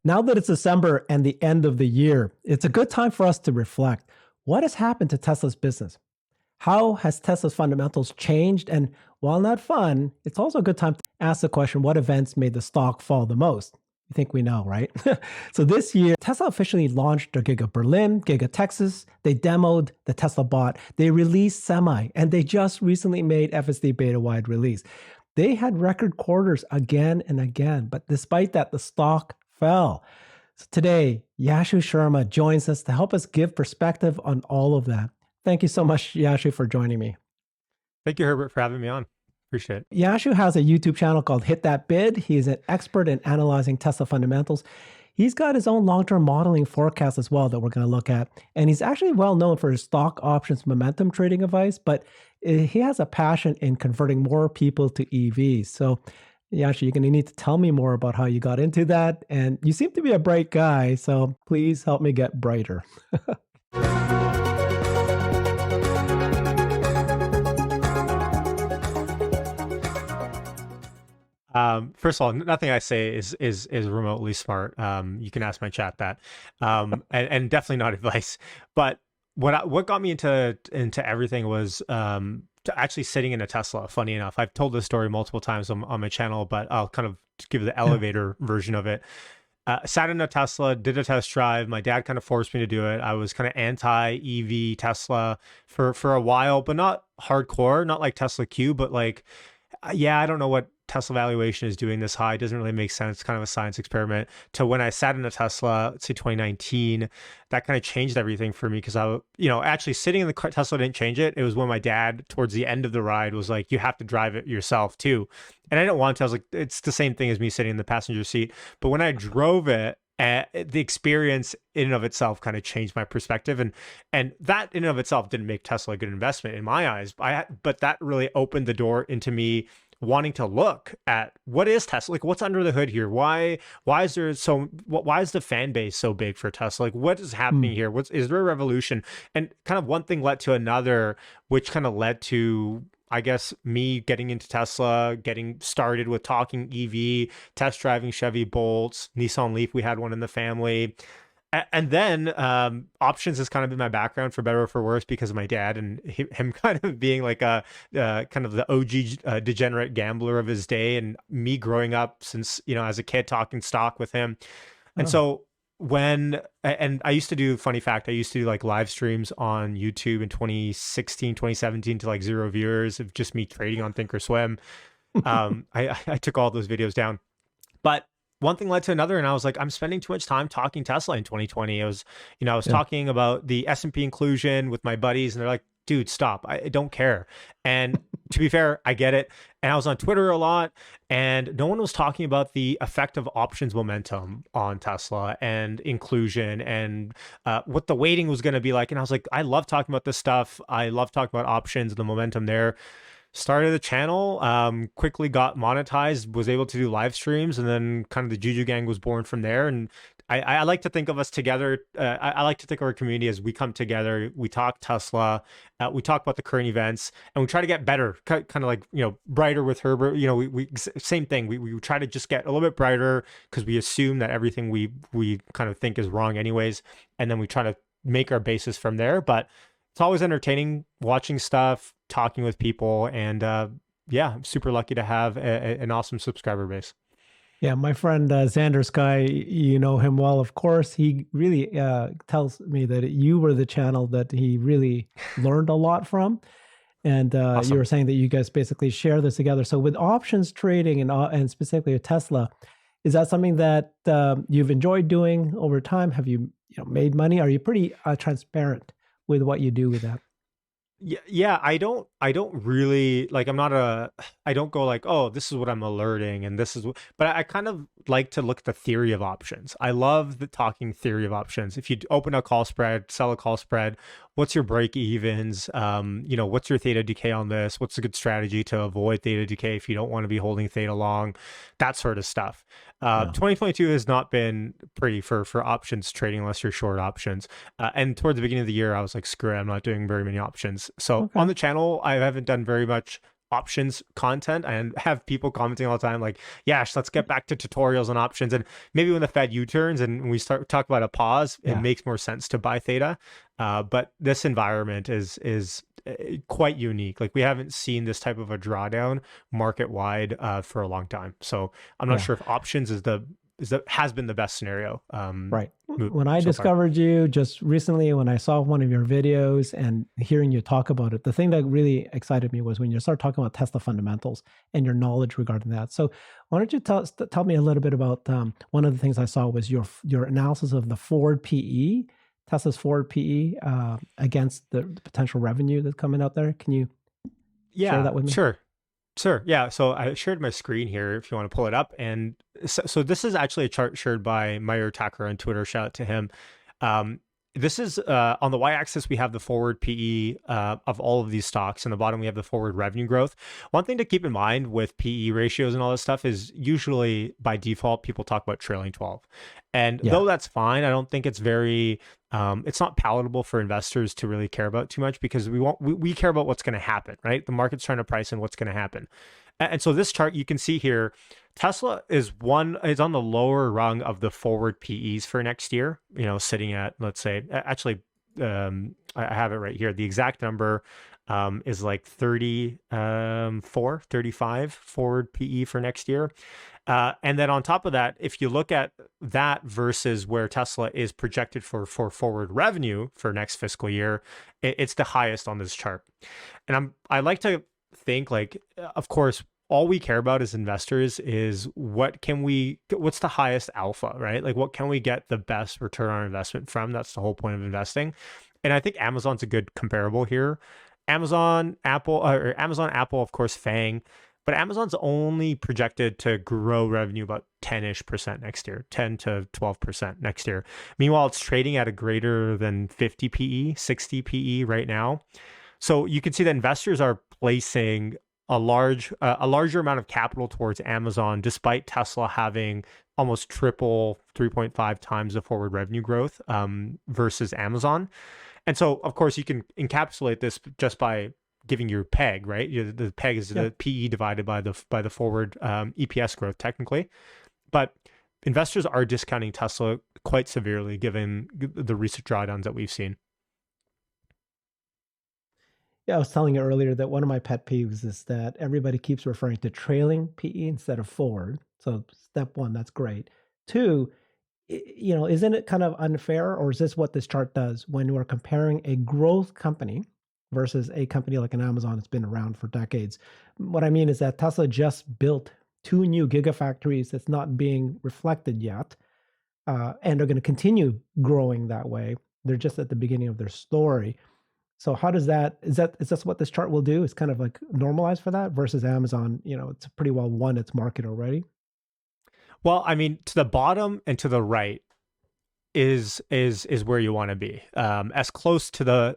Now that it's December and the end of the year, it's a good time for us to reflect. What has happened to Tesla's business? How has Tesla's fundamentals changed? And while not fun, it's also a good time to ask the question, what events made the stock fall the most? You think we know, right? So this year, Tesla officially launched their Giga Berlin, Giga Texas. They demoed the Tesla bot. They released Semi, and they just recently made FSD beta wide release. They had record quarters again and again, but despite that, the stock fell. So today, Yashu Sharma joins us to help us give perspective on all of that. Thank you so much, Yashu, for joining me. Thank you, Herbert, for having me on. Appreciate it. Yashu has a YouTube channel called Hit That Bid. He is an expert in analyzing Tesla fundamentals. He's got his own long-term modeling forecast as well that we're going to look at. And he's actually well known for his stock options momentum trading advice, but he has a passion in converting more people to EVs. So Yashu, you're going to need to tell me more about how you got into that. And you seem to be a bright guy, so please help me get brighter. First of all, nothing I say is remotely smart. You can ask my chat that, and definitely not advice. But what got me into everything was actually sitting in a Tesla. Funny enough, I've told this story multiple times on my channel, but I'll kind of give the elevator version of it. Sat in a Tesla, did a test drive. My dad kind of forced me to do it. I was kind of anti EV Tesla for a while, but not hardcore, not like Tesla Q, but like, yeah, I don't know what Tesla valuation is doing this high. It doesn't really make sense. It's kind of a science experiment. To when I sat in a Tesla, let's say 2019, that kind of changed everything for me because actually sitting in the Tesla didn't change it. It was when my dad, towards the end of the ride, was like, you have to drive it yourself too. And I didn't want to. I was like, it's the same thing as me sitting in the passenger seat. But when I drove it, the experience in and of itself kind of changed my perspective, and that in and of itself didn't make Tesla a good investment in my eyes. But that really opened the door into me wanting to look at what is Tesla, like what's under the hood here. Why is the fan base so big for Tesla? Like what is happening here? Is there a revolution? And kind of one thing led to another, which kind of led to, I guess, me getting into Tesla, getting started with talking EV, test driving Chevy Bolts, Nissan Leaf. We had one in the family. And then options has kind of been my background for better or for worse because of my dad and him kind of being like a kind of the OG degenerate gambler of his day, and me growing up since, as a kid talking stock with him. And so and I used to do, funny fact, I used to do like live streams on YouTube in 2016, 2017 to like 0 viewers of just me trading on Thinkorswim. I took all those videos down. But one thing led to another, and I was like, I'm spending too much time talking Tesla in 2020. I was talking about the S&P inclusion with my buddies, and they're like, dude, stop. I don't care. And to be fair, I get it. And I was on Twitter a lot, and no one was talking about the effect of options momentum on Tesla and inclusion and what the weighting was going to be like. And I was like, I love talking about this stuff. I love talking about options, the momentum there. Started the channel, quickly got monetized, was able to do live streams, and then kind of the Juju Gang was born from there. And I like to think of us together. I like to think of our community as we come together, we talk Tesla, we talk about the current events, and we try to get better, kind of like, brighter with Herbert. We same thing. We try to just get a little bit brighter because we assume that everything we kind of think is wrong anyways. And then we try to make our basis from there. But it's always entertaining watching stuff, talking with people, and I'm super lucky to have an awesome subscriber base. Yeah, my friend Xander Sky, you know him well, of course. He really tells me that you were the channel that he really learned a lot from. And Awesome. You were saying that you guys basically share this together. So with options trading and specifically with Tesla, is that something that you've enjoyed doing over time? Have you made money? Are you pretty transparent with what you do with that? Yeah, I don't really like, I don't go like, oh, this is what I'm alerting and this is what, but I kind of like to look at the theory of options. I love the talking theory of options. If you open a call spread, sell a call spread, what's your break evens? What's your theta decay on this? What's a good strategy to avoid theta decay if you don't want to be holding theta long? That sort of stuff. 2022 has not been pretty for options trading unless you're short options. And towards the beginning of the year, I was like, screw it, I'm not doing very many options. So on the channel, I haven't done very much options content and have people commenting all the time like, "Yash, let's get back to tutorials on options." And maybe when the Fed U-turns and we start talk about a pause, it Yeah. makes more sense to buy theta. But this environment is quite unique. Like we haven't seen this type of a drawdown market wide for a long time. So I'm not Yeah. sure if options has been the best scenario Right. When I so far. discovered you just recently, when I saw one of your videos and hearing you talk about it, the thing that really excited me was when you start talking about Tesla fundamentals and your knowledge regarding that. So, why don't you tell me a little bit about one of the things I saw was your analysis of the forward PE, Tesla's forward PE against the potential revenue that's coming out there. Can you share Yeah, that with me? sure. Sure. Yeah. So I shared my screen here if you want to pull it up. And so this is actually a chart shared by Meyer Tucker on Twitter. Shout out to him. Um, this is on the y-axis, we have the forward PE of all of these stocks. And the bottom, we have the forward revenue growth. One thing to keep in mind with PE ratios and all this stuff is usually by default, people talk about trailing 12. And Yeah. though that's fine, I don't think it's very it's not palatable for investors to really care about too much because we care about what's going to happen, right? The market's trying to price in what's going to happen. And so this chart you can see here, Tesla is on the lower rung of the forward PEs for next year, sitting at, let's say, actually, I have it right here. The exact number is like 35 forward PE for next year. And then on top of that, if you look at that versus where Tesla is projected for forward revenue for next fiscal year, it's the highest on this chart. And I like to think like, of course, all we care about as investors is what's the highest alpha, right? Like what can we get the best return on investment from? That's the whole point of investing. And I think Amazon's a good comparable here. Amazon, Apple, of course, FANG, but Amazon's only projected to grow revenue about 10-ish% next year, 10 to 12% next year. Meanwhile, it's trading at a greater than 50 PE, 60 PE right now. So you can see that investors are placing a larger amount of capital towards Amazon, despite Tesla having almost triple 3.5 times the forward revenue growth versus Amazon. And so, of course, you can encapsulate this just by giving your PEG, right? The PEG is the PE divided by the forward EPS growth, technically. But investors are discounting Tesla quite severely given the recent drawdowns that we've seen. Yeah, I was telling you earlier that one of my pet peeves is that everybody keeps referring to trailing PE instead of forward. So step one, that's great. Two, isn't it kind of unfair, or is this what this chart does when we're comparing a growth company versus a company like an Amazon that's been around for decades? What I mean is that Tesla just built 2 new gigafactories that's not being reflected yet, and they're going to continue growing that way. They're just at the beginning of their story. So how does is that what this chart will do? It's kind of like normalize for that versus Amazon, it's pretty well won its market already. Well, I mean, to the bottom and to the right is where you want to be. As close to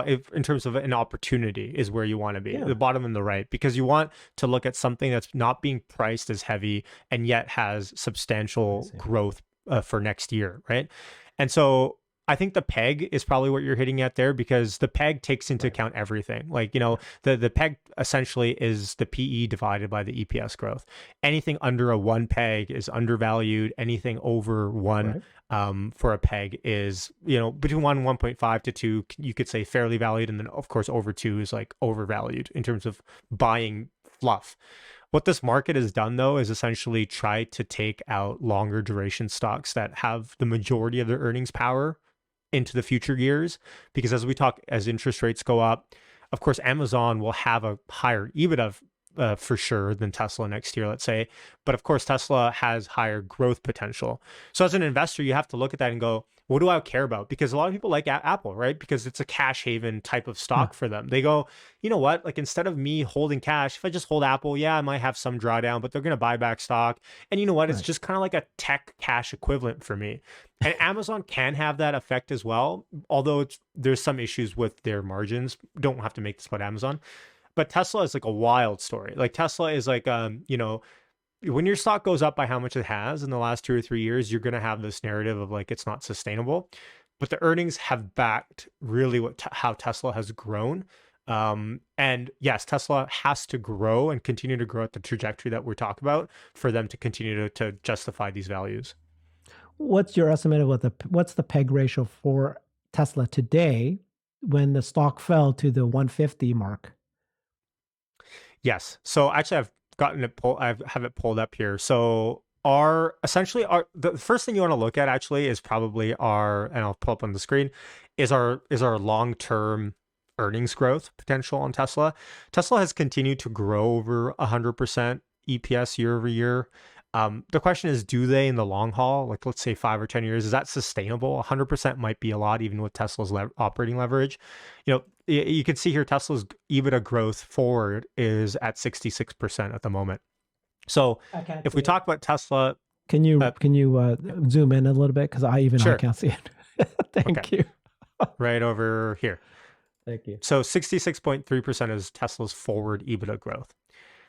if, in terms of an opportunity is where you want to be. Yeah. The bottom and the right, because you want to look at something that's not being priced as heavy and yet has substantial growth for next year, right? And so I think the PEG is probably what you're hitting at there, because the PEG takes into account everything. Like, the PEG essentially is the PE divided by the EPS growth. Anything under a 1 PEG is undervalued. Anything over 1 for a PEG is, between 1 and 1.5 to 2, you could say fairly valued. And then, of course, over 2 is like overvalued in terms of buying fluff. What this market has done, though, is essentially try to take out longer duration stocks that have the majority of their earnings power into the future years, because as interest rates go up, of course, Amazon will have a higher EBITDA for sure than Tesla next year, let's say. But of course, Tesla has higher growth potential. So as an investor, you have to look at that and go, what do I care about? Because a lot of people like Apple, right? Because it's a cash haven type of stock for them. They go, you know what? Like, instead of me holding cash, if I just hold Apple, I might have some drawdown, but they're going to buy back stock. And you know what? It's just kind of like a tech cash equivalent for me. And Amazon can have that effect as well, although there's some issues with their margins. Don't have to make this about Amazon. But Tesla is like a wild story. Like, Tesla is like, when your stock goes up by how much it has in the last 2 or 3 years, you're going to have this narrative of like, it's not sustainable. But the earnings have backed really how Tesla has grown. And yes, Tesla has to grow and continue to grow at the trajectory that we're talking about for them to continue to justify these values. What's your estimate of what's the peg ratio for Tesla today when the stock fell to the 150 mark? Yes. So actually, I have it pulled up here. So the first thing you want to look at actually is probably and I'll pull up on the screen, is our long-term earnings growth potential on Tesla. Tesla has continued to grow over 100% EPS year over year. The question is, do they in the long haul, like let's say 5 or 10 years, is that sustainable? 100% might be a lot, even with Tesla's operating leverage. You can see here Tesla's EBITDA growth forward is at 66% at the moment. So I can't if see we it. talk about Tesla, Can you zoom in a little bit because I sure, can't see it. okay, Thank you. right over here. Thank you. So 66.3% is Tesla's forward EBITDA growth.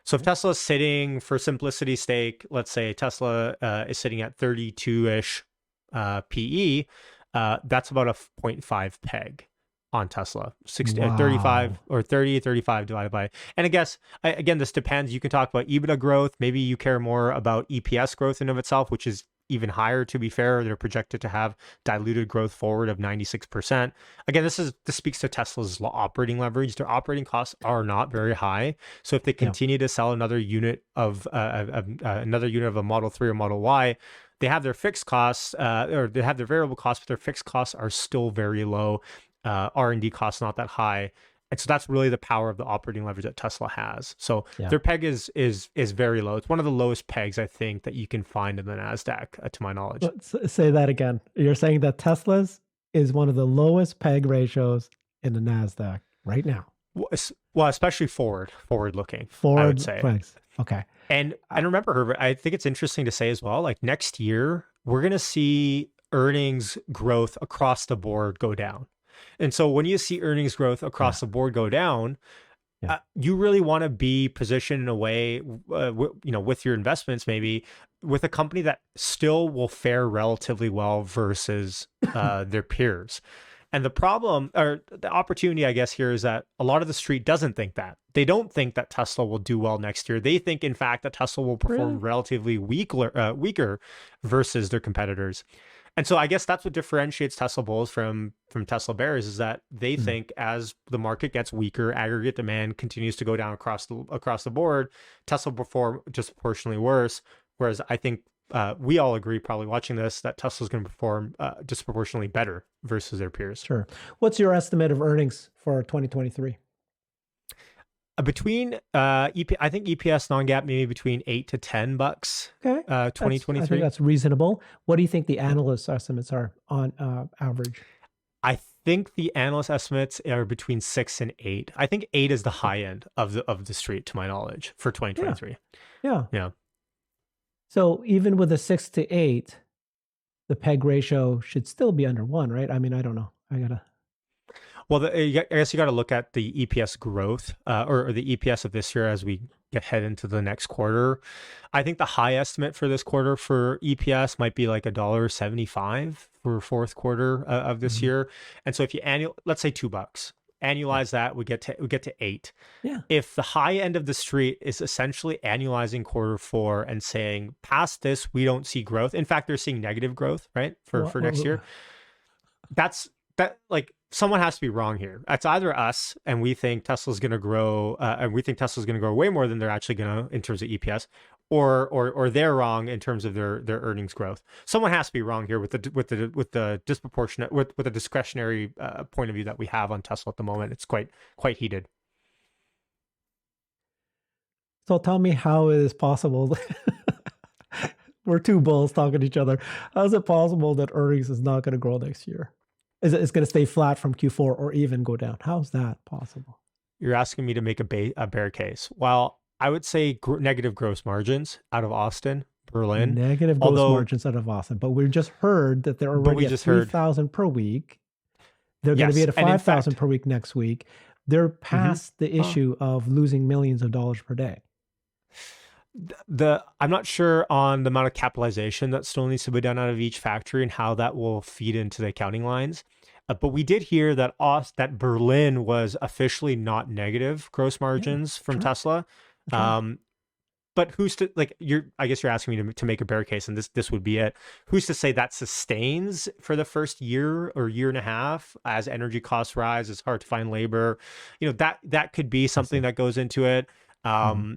So if Okay. Tesla's sitting, for simplicity's sake, let's say Tesla is sitting at 32-ish PE, that's about a 0.5 peg on Tesla. 35 Wow. or 35 divided by. And I guess, again, this depends. You can talk about EBITDA growth. Maybe you care more about EPS growth in of itself, which is even higher, to be fair. They're projected to have diluted growth forward of 96%. Again, this speaks to Tesla's operating leverage. Their operating costs are not very high. So if they Yeah. continue to sell another unit of a Model 3 or Model Y, they have their fixed costs, or they have their variable costs, but their fixed costs are still very low. R&D costs not that high. And so that's really the power of the operating leverage that Tesla has. So Yeah. their peg is very low. It's one of the lowest pegs I think that you can find in the Nasdaq, to my knowledge. Let's say that again. You're saying that Tesla's is one of the lowest peg ratios in the Nasdaq right now. Well, especially forward looking, I would Forward say. pegs. Okay. And remember, Herbert, I think it's interesting to say as well, like next year, we're going to see earnings growth across the board go down. And so when you see earnings growth across the board go down, you really want to be positioned in a way, with your investments, maybe with a company that still will fare relatively well versus their peers. And the problem, or the opportunity, I guess, here is that a lot of the street doesn't think that. They don't think that Tesla will do well next year. They think, in fact, that Tesla will perform relatively weaker versus their competitors. And so I guess that's what differentiates Tesla bulls from Tesla bears, is that they think as the market gets weaker, aggregate demand continues to go down across the board, Tesla will perform disproportionately worse. Whereas I think we all agree, probably watching this, that Tesla's going to perform disproportionately better versus their peers. Sure. What's your estimate of earnings for 2023? Between I think EPS non-GAAP maybe between $8 to $10. Okay. 2023. I think that's reasonable. What do you think the analyst estimates are on average? I think the analyst estimates are between 6 and 8. I think 8 is the high end of the street, to my knowledge, for 2023. Yeah. So even with a 6 to 8, the peg ratio should still be under 1, right? I mean, I don't know. Well, I guess you got to look at the EPS growth, or the EPS of this year as we head into the next quarter. I think the high estimate for this quarter for EPS might be like $1.75 for fourth quarter of this year. And so if you let's say $2, annualize that, we get to 8. Yeah. If the high end of the street is essentially annualizing quarter 4 and saying past this, we don't see growth. In fact, they're seeing negative growth, right? For next year. Like someone has to be wrong here. It's either us and we think Tesla's going to grow, way more than they're actually going to in terms of EPS, or they're wrong in terms of their earnings growth. Someone has to be wrong here with the disproportionate with the discretionary point of view that we have on Tesla at the moment. It's quite heated. So tell me how it is possible. We're two bulls talking to each other. How is it possible that earnings is not going to grow next year? It's going to stay flat from Q4 or even go down? How's that possible? You're asking me to make a bear case. Well, I would say negative gross margins out of Austin, Berlin. Negative gross margins out of Austin. But we just heard that they're already at 3,000 per week. They're going to be at 5,000 per week next week. They're past the issue of losing millions of dollars per day. I'm not sure on the amount of capitalization that still needs to be done out of each factory and how that will feed into the accounting lines. But we did hear that that Berlin was officially not negative gross Yeah, margins from sure. Tesla. That's right. Um, but who's to like I guess you're asking me to make a bear case, and this would be it. Who's to say that sustains for the first year or year and a half as energy costs rise? It's hard to find labor. That could be I something see. that goes into it. Hmm.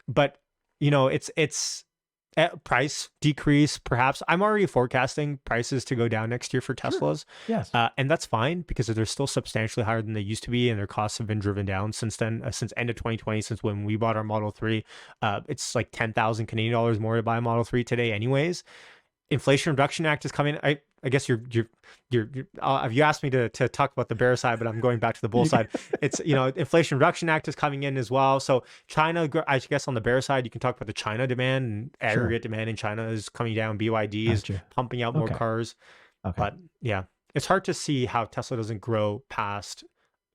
But it's price decrease perhaps. I'm already forecasting prices to go down next year for Sure. Teslas, Yes. and that's fine because they're still substantially higher than they used to be, and their costs have been driven down since then. Since end of 2020, since when we bought our Model 3, it's like 10,000 Canadian dollars more to buy a Model 3 today, anyways. Inflation Reduction Act is coming. I guess you asked me to talk about the bear side, but I'm going back to the bull You, side. It's Inflation Reduction Act is coming in as well. So China, I guess on the bear side, you can talk about the China demand, and sure. aggregate demand in China is coming down. BYD is Gotcha. pumping out more Okay. cars, Okay. but yeah, it's hard to see how Tesla doesn't grow past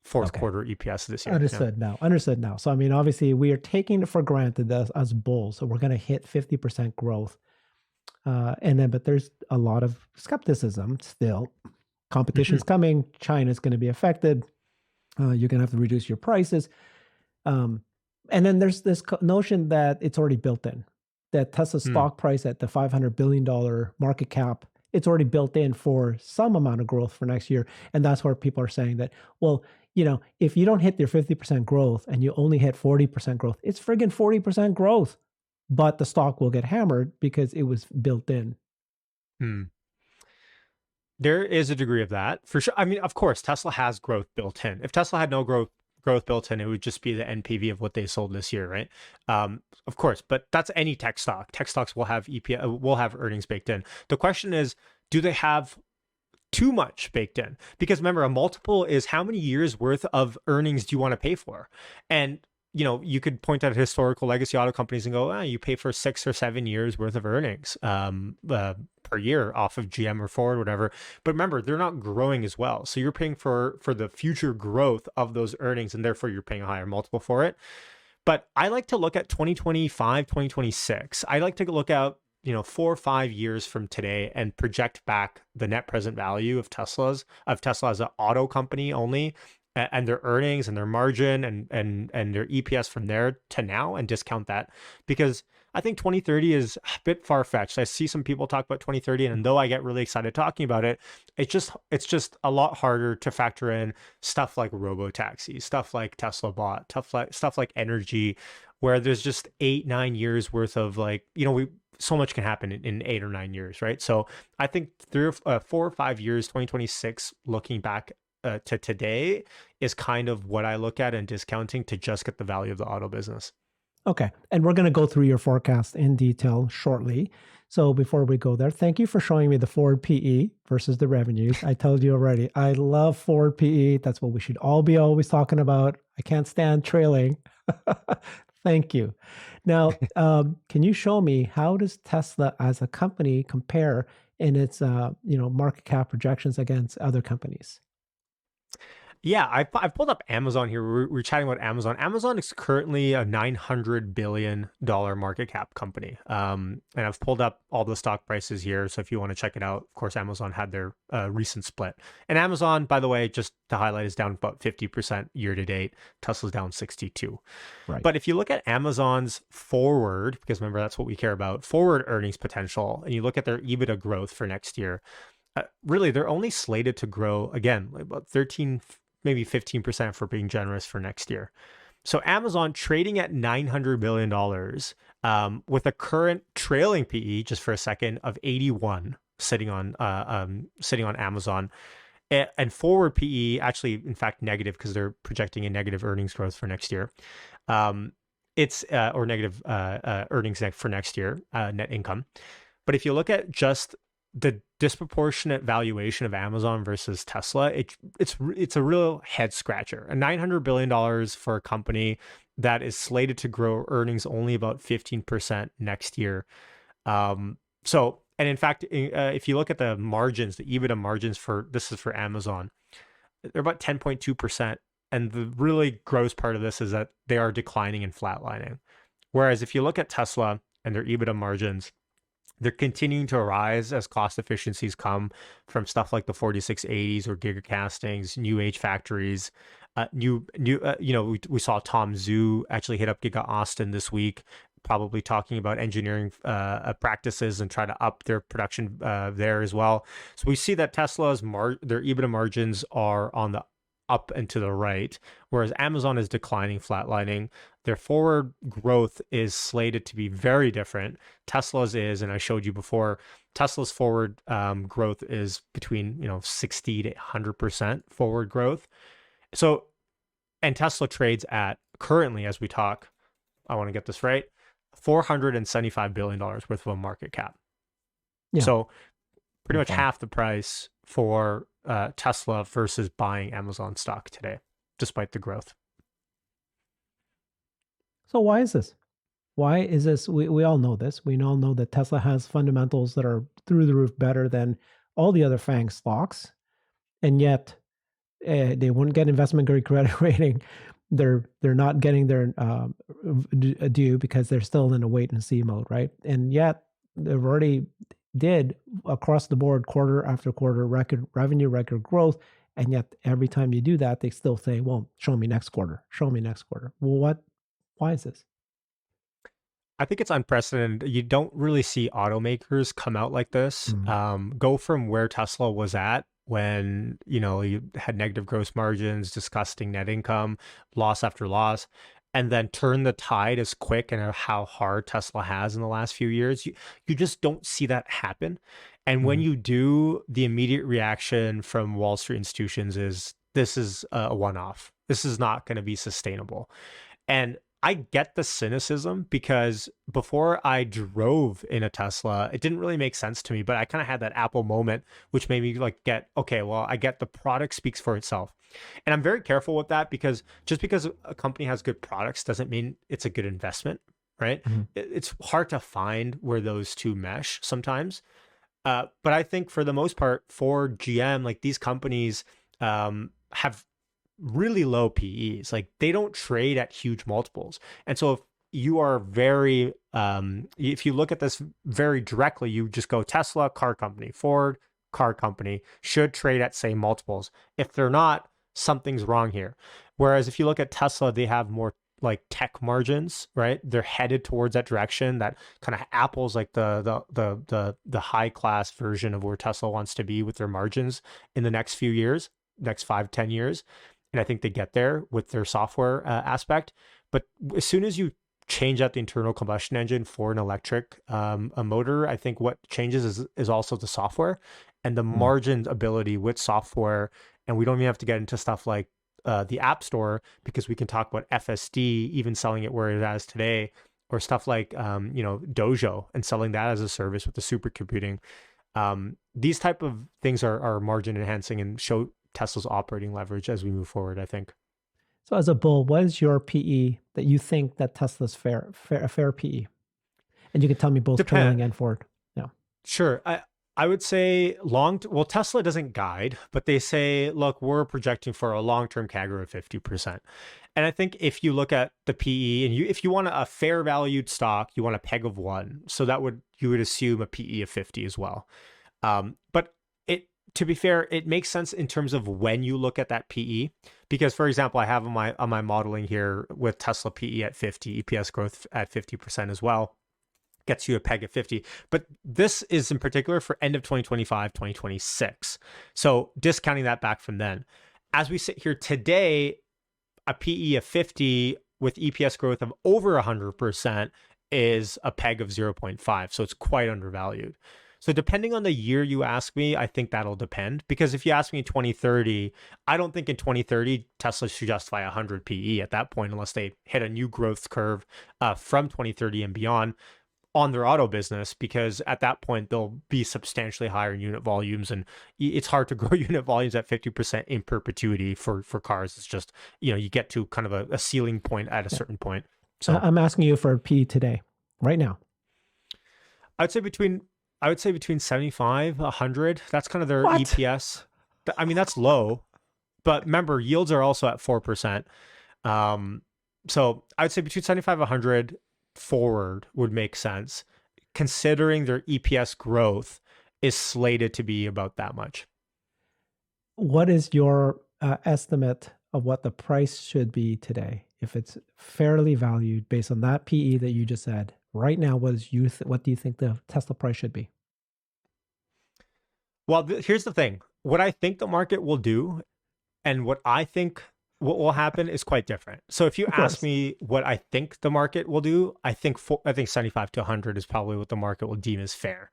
fourth Okay. quarter EPS this year. Yeah. Understood now. Understood now. So, I mean, obviously, we are taking it for granted as bulls. So, we're going to hit 50% growth. But there's a lot of skepticism still. Competition's Mhm. coming. China's going to be affected. You're going to have to reduce your prices. Um, and then there's this notion that it's already built in, that Tesla's Hmm. stock price at the $500 billion market cap, it's already built in for some amount of growth for next year. And that's where people are saying that, well, if you don't hit your 50% growth and you only hit 40% growth, it's friggin' 40% growth. But the stock will get hammered because it was built in. Hmm. There is a degree of that for sure. I mean, of course, Tesla has growth built in. If Tesla had no growth built in, it would just be the NPV of what they sold this year, right? Of course, but that's any tech stock. Tech stocks will have EPS, will have earnings baked in. The question is, do they have too much baked in? Because remember, a multiple is how many years worth of earnings do you want to pay for? And you could point at historical legacy auto companies and go, you pay for 6 or 7 years worth of earnings per year off of GM or Ford, whatever. But remember, they're not growing as well. So you're paying for the future growth of those earnings, and therefore you're paying a higher multiple for it. But I like to look at 2025, 2026. I like to look at 4 or 5 years from today and project back the net present value of Tesla as an auto company only, and their earnings and their margin and their EPS from there to now, and discount that, because I think 2030 is a bit far-fetched. I see some people talk about 2030, and though I get really excited talking about it, it's just a lot harder to factor in stuff like robo-taxis, stuff like Tesla bot, stuff like energy, where there's just 8-9 years worth of so much can happen in 8 or 9 years, right? So I think 4 or 5 years, 2026, looking back to today, is kind of what I look at in discounting to just get the value of the auto business. Okay. And we're going to go through your forecast in detail shortly. So before we go there, thank you for showing me the forward PE versus the revenues. I told you already, I love forward PE. That's what we should all be always talking about. I can't stand trailing. Thank you. Now, can you show me how does Tesla as a company compare in its market cap projections against other companies? Yeah, I've pulled up Amazon here. We're chatting about Amazon. Amazon is currently a $900 billion market cap company. And I've pulled up all the stock prices here. So if you want to check it out, of course, Amazon had their recent split. And Amazon, by the way, just to highlight, is down about 50% year to date. Tesla's down 62. Right. But if you look at Amazon's forward, because remember, that's what we care about, forward earnings potential, and you look at their EBITDA growth for next year, really, they're only slated to grow, again, like about 13, maybe 15% for being generous for next year. So Amazon trading at $900 billion, with a current trailing PE, just for a second, of 81, sitting on Amazon, and forward PE actually, in fact, negative, because they're projecting a negative earnings growth for next year. It's or negative earnings for next year, net income. But if you look at just the disproportionate valuation of Amazon versus Tesla, it's a real head scratcher. A $900 billion for a company that is slated to grow earnings only about 15% next year. And in fact, if you look at the margins, the EBITDA margins this is for Amazon, they're about 10.2%. And the really gross part of this is that they are declining and flatlining. Whereas if you look at Tesla and their EBITDA margins, They're continuing to rise as cost efficiencies come from stuff like the 4680s or gigacastings, new age factories, we saw Tom Zhu actually hit up Giga Austin this week, probably talking about engineering practices and try to up their production there as well. So we see that Tesla's their EBITDA margins are on the up and to the right, whereas Amazon is declining, flatlining. Their forward growth is slated to be very different. Tesla's is, and I showed you before, Tesla's forward growth is between 60 to 100% forward growth. So, and Tesla trades at currently, as we talk, I want to get this right, $475 billion worth of a market cap. Yeah. So pretty much half the price for Tesla versus buying Amazon stock today, despite the growth. So why is this? Why is this? We all know this. We all know that Tesla has fundamentals that are through the roof better than all the other FANG stocks, and yet they wouldn't get investment grade credit rating. They're not getting their due because they're still in a wait and see mode, right? And yet they've already did across the board quarter after quarter record revenue, record growth, and yet every time you do that, they still say, "Well, show me next quarter. Show me next quarter." Well, what? Why is this? I think it's unprecedented. You don't really see automakers come out like this, go from where Tesla was at when, you had negative gross margins, disgusting net income, loss after loss, and then turn the tide as quick and how hard Tesla has in the last few years. You just don't see that happen. And when you do, the immediate reaction from Wall Street institutions is, this is a one-off. This is not going to be sustainable. And I get the cynicism because before I drove in a Tesla, it didn't really make sense to me, but I kind of had that Apple moment, which made me okay, well, I get the product speaks for itself. And I'm very careful with that because just because a company has good products doesn't mean it's a good investment, right? It's hard to find where those two mesh sometimes. But I think for the most part, Ford, GM, like these companies have really low PEs. Like they don't trade at huge multiples. And so if you are very, if you look at this very directly, you just go Tesla, car company, Ford, car company, should trade at same multiples. If they're not, something's wrong here. Whereas if you look at Tesla, they have more like tech margins, right? They're headed towards that direction. That kind of Apple's like the high class version of where Tesla wants to be with their margins in the next few years, next 5-10 years. And I think they get there with their software aspect. But as soon as you change out the internal combustion engine for an electric a motor, I think what changes is also the software and the margin ability with software. And we don't even have to get into stuff like the App Store because we can talk about FSD, even selling it where it is today, or stuff like Dojo and selling that as a service with the supercomputing. These type of things are margin enhancing and show Tesla's operating leverage as we move forward, I think. So as a bull, what is your PE that you think that Tesla's a fair PE? And you can tell me both trailing and Ford. Yeah. Sure. I would say well, Tesla doesn't guide, but they say, look, we're projecting for a long-term CAGR of 50%. And I think if you look at the PE and if you want a fair valued stock, you want a PEG of 1. So you would assume a PE of 50 as well. But to be fair, it makes sense in terms of when you look at that PE, because for example, I have on my modeling here with Tesla PE at 50, EPS growth at 50% as well, gets you a PEG at 50. But this is in particular for end of 2025, 2026. So discounting that back from then, as we sit here today, a PE of 50 with EPS growth of over 100% is a PEG of 0.5. So it's quite undervalued. So depending on the year you ask me, I think that'll depend. Because if you ask me in 2030, I don't think in 2030, Tesla should justify 100 PE at that point, unless they hit a new growth curve from 2030 and beyond on their auto business, because at that point, they'll be substantially higher in unit volumes. And it's hard to grow unit volumes at 50% in perpetuity for cars. It's just, you get to kind of a ceiling point at a certain point. So I'm asking you for a PE today, right now. I would say between 75, 100. That's kind of their What? EPS. I mean, that's low, but remember, yields are also at 4%. So I would say between 75, 100 forward would make sense. considering their EPS growth is slated to be about that much. What is your estimate of what the price should be today? If it's fairly valued based on that PE that you just said, right now, what do you think the Tesla price should be? Well, here's the thing. What I think the market will do and what I think what will happen is quite different. So if you Of ask course. me what I think the market will do, I think 75 to 100 is probably what the market will deem as fair.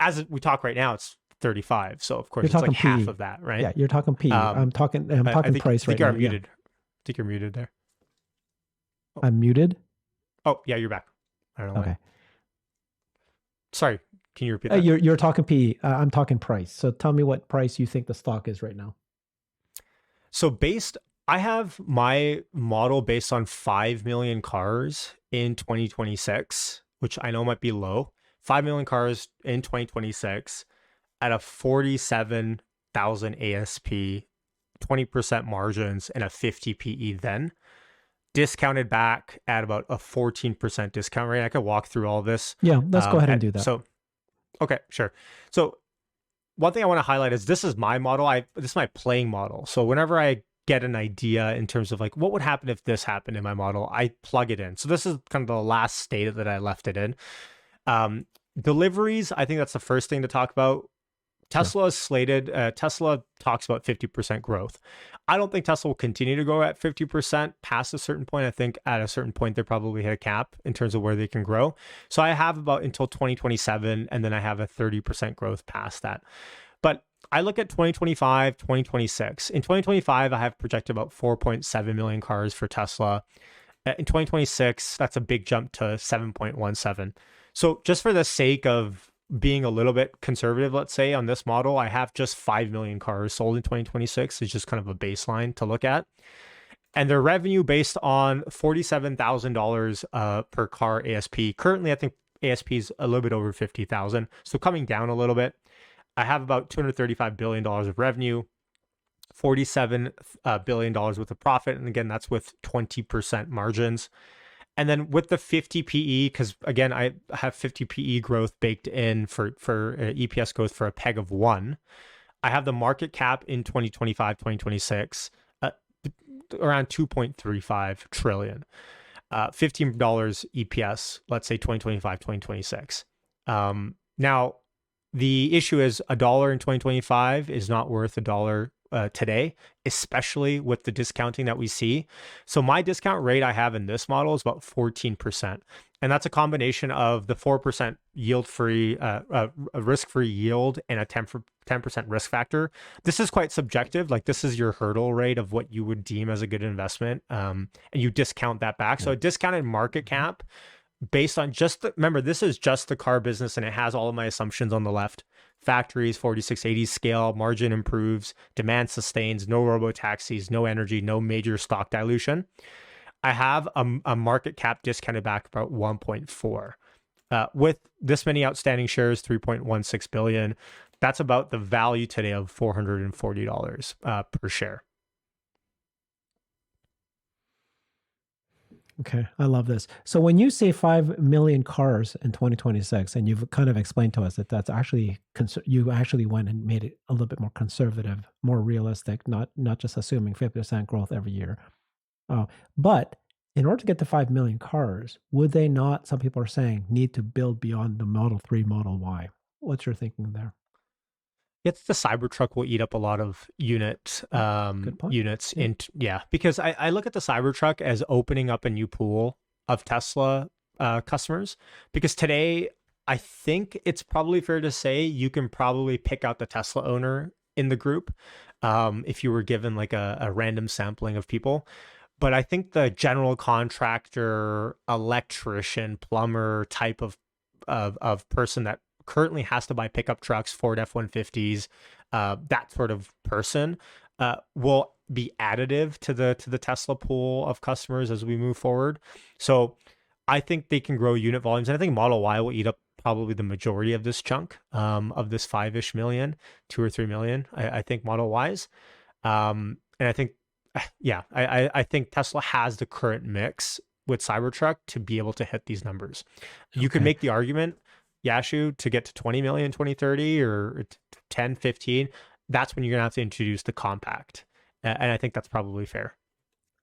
As we talk right now, it's 35. So of course You're it's like talking half PE. of that, right? Yeah, you're talking PE. Um, I'm I talking think price right you're now. Yeah. muted. I think you're muted there. Oh, I'm muted. oh yeah, you're back. I don't know why. Okay. Sorry, can you repeat that? You're talking PE. I'm talking price. So tell me what price you think the stock is right now. So I have my model based on 5 million cars in 2026, which I know might be low. 5 million cars in 2026 at a 47,000 ASP, 20% margins, and a 50 PE then. Discounted back at about a 14% discount rate. I could walk through all this. Yeah, let's go ahead and do that. So, okay, sure. So one thing I want to highlight is this is my model. This is my playing model. So whenever I get an idea in terms of like what would happen if this happened in my model, I plug it in. So this is kind of the last state that I left it in. Deliveries, I think that's the first thing to talk about. Tesla is slated. Tesla talks about 50% growth. I don't think Tesla will continue to grow at 50% past a certain point. I think at a certain point, they probably hit a cap in terms of where they can grow. So I have about until 2027, and then I have a 30% growth past that. But I look at 2025, 2026. In 2025, I have projected about 4.7 million cars for Tesla. In 2026, that's a big jump to 7.17. So just for the sake of being a little bit conservative, let's say on this model, I have just 5 million cars sold in 2026. It's just kind of a baseline to look at. And their revenue based on $47,000 per car ASP. Currently, I think ASP is a little bit over 50,000. So coming down a little bit. I have about $235 billion of revenue, $47 billion worth of profit. And again, that's with 20% margins. And then with the 50 PE, because again, I have 50 PE growth baked in for EPS growth for a peg of 1. I have the market cap in 2025, 2026, around 2.35 trillion. $15 EPS, let's say 2025, 2026. Now, the issue is $1 in 2025 is not worth $1 today, especially with the discounting that we see. So my discount rate I have in this model is about 14%. And that's a combination of the 4% yield-free, risk-free yield and a 10% risk factor. This is quite subjective. Like this is your hurdle rate of what you would deem as a good investment. And you discount that back. So a discounted market cap based on remember, this is just the car business and it has all of my assumptions on the left. Factories, 4680 scale, margin improves, demand sustains, no robo-taxis, no energy, no major stock dilution. I have a market cap discounted back about 1.4. With this many outstanding shares, 3.16 billion, that's about the value today of $440 per share. Okay, I love this. So when you say 5 million cars in 2026, and you've kind of explained to us that that's actually you actually went and made it a little bit more conservative, more realistic, not just assuming 50% growth every year. But in order to get to 5 million cars, would they not, some people are saying, need to build beyond the Model 3, Model Y? What's your thinking there? It's the Cybertruck will eat up a lot of units because I look at the Cybertruck as opening up a new pool of Tesla customers, because today I think it's probably fair to say you can probably pick out the Tesla owner in the group if you were given like a random sampling of people. But I think the general contractor, electrician, plumber type of person that currently has to buy pickup trucks, Ford F-150s, that sort of person will be additive to the Tesla pool of customers as we move forward. So I think they can grow unit volumes, and I think Model Y will eat up probably the majority of this chunk of this 5-ish million, 2 or 3 million. I think Model Ys, and I think I think Tesla has the current mix with Cybertruck to be able to hit these numbers. You could make the argument Yashu, to get to 20 million 2030 or 10, 15, that's when you're going to have to introduce the compact. And I think that's probably fair.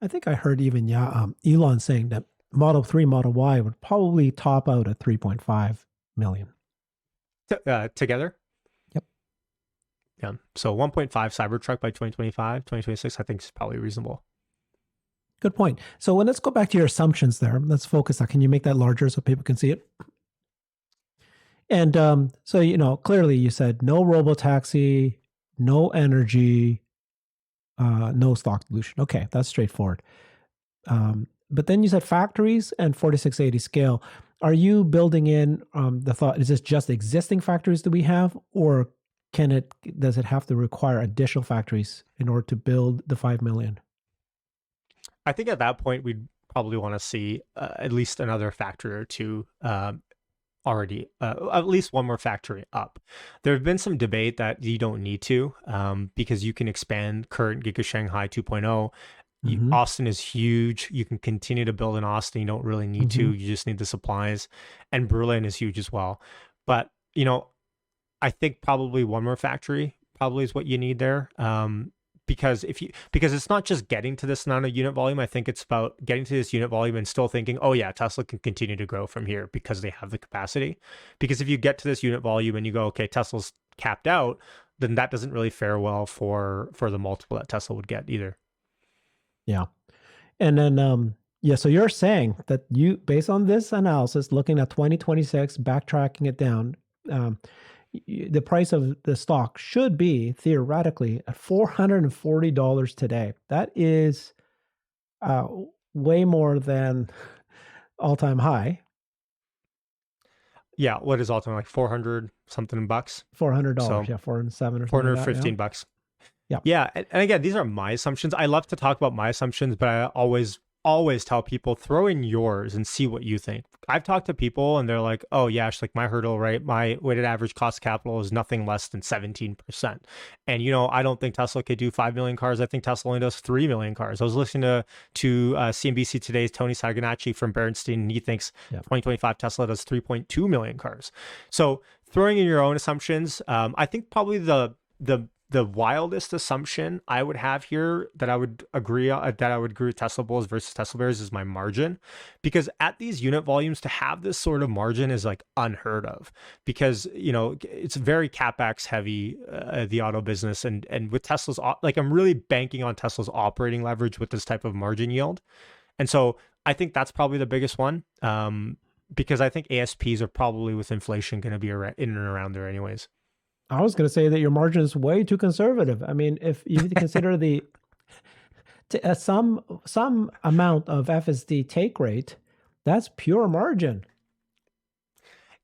I think I heard even Elon saying that Model 3, Model Y would probably top out at 3.5 million. Together? Yep. Yeah. So 1.5 Cybertruck by 2025, 2026, I think is probably reasonable. Good point. So let's go back to your assumptions there. Let's focus on, can you make that larger so people can see it? And so, clearly you said no robotaxi, no energy, no stock dilution. Okay, that's straightforward. But then you said factories and 4680 scale. Are you building in the thought, is this just existing factories that we have, or does it have to require additional factories in order to build the 5 million? I think at that point, we'd probably want to see at least another factory or two already, at least one more factory up. There have been some debate that you don't need to because you can expand current Giga Shanghai 2.0. Austin is huge. You can continue to build in Austin. You don't really need to. You just need the supplies. And Berlin is huge as well. But, I think probably one more factory probably is what you need there. Because it's not just getting to this amount of unit volume. I think it's about getting to this unit volume and still thinking, oh yeah, Tesla can continue to grow from here because they have the capacity. Because if you get to this unit volume and you go, okay, Tesla's capped out, then that doesn't really fare well for the multiple that Tesla would get either. Yeah. And then, so you're saying that based on this analysis, looking at 2026, backtracking it down, the price of the stock should be theoretically at $440 today. That is way more than all-time high. Yeah, what is all-time, like 400 something bucks? $400, so, yeah, 407 or 415 bucks. Yeah, and again, these are my assumptions. I love to talk about my assumptions, but I always tell people, throw in yours and see what you think. I've talked to people and they're like, oh yeah, like my hurdle rate, my weighted average cost of capital is nothing less than 17%. And I don't think Tesla could do 5 million cars. I think Tesla only does 3 million cars. I was listening to CNBC today's Tony Sacconaghi from Bernstein, and he thinks 2025 Tesla does 3.2 million cars. So throwing in your own assumptions, I think probably the wildest assumption I would have here that I would agree with Tesla bulls versus Tesla bears is my margin, because at these unit volumes to have this sort of margin is like unheard of, because it's very capex heavy, the auto business, and with Tesla's, like, I'm really banking on Tesla's operating leverage with this type of margin yield, and so I think that's probably the biggest one, because I think ASPs are probably with inflation going to be in and around there anyways. I was going to say that your margin is way too conservative. I mean, if you consider some amount of FSD take rate, that's pure margin.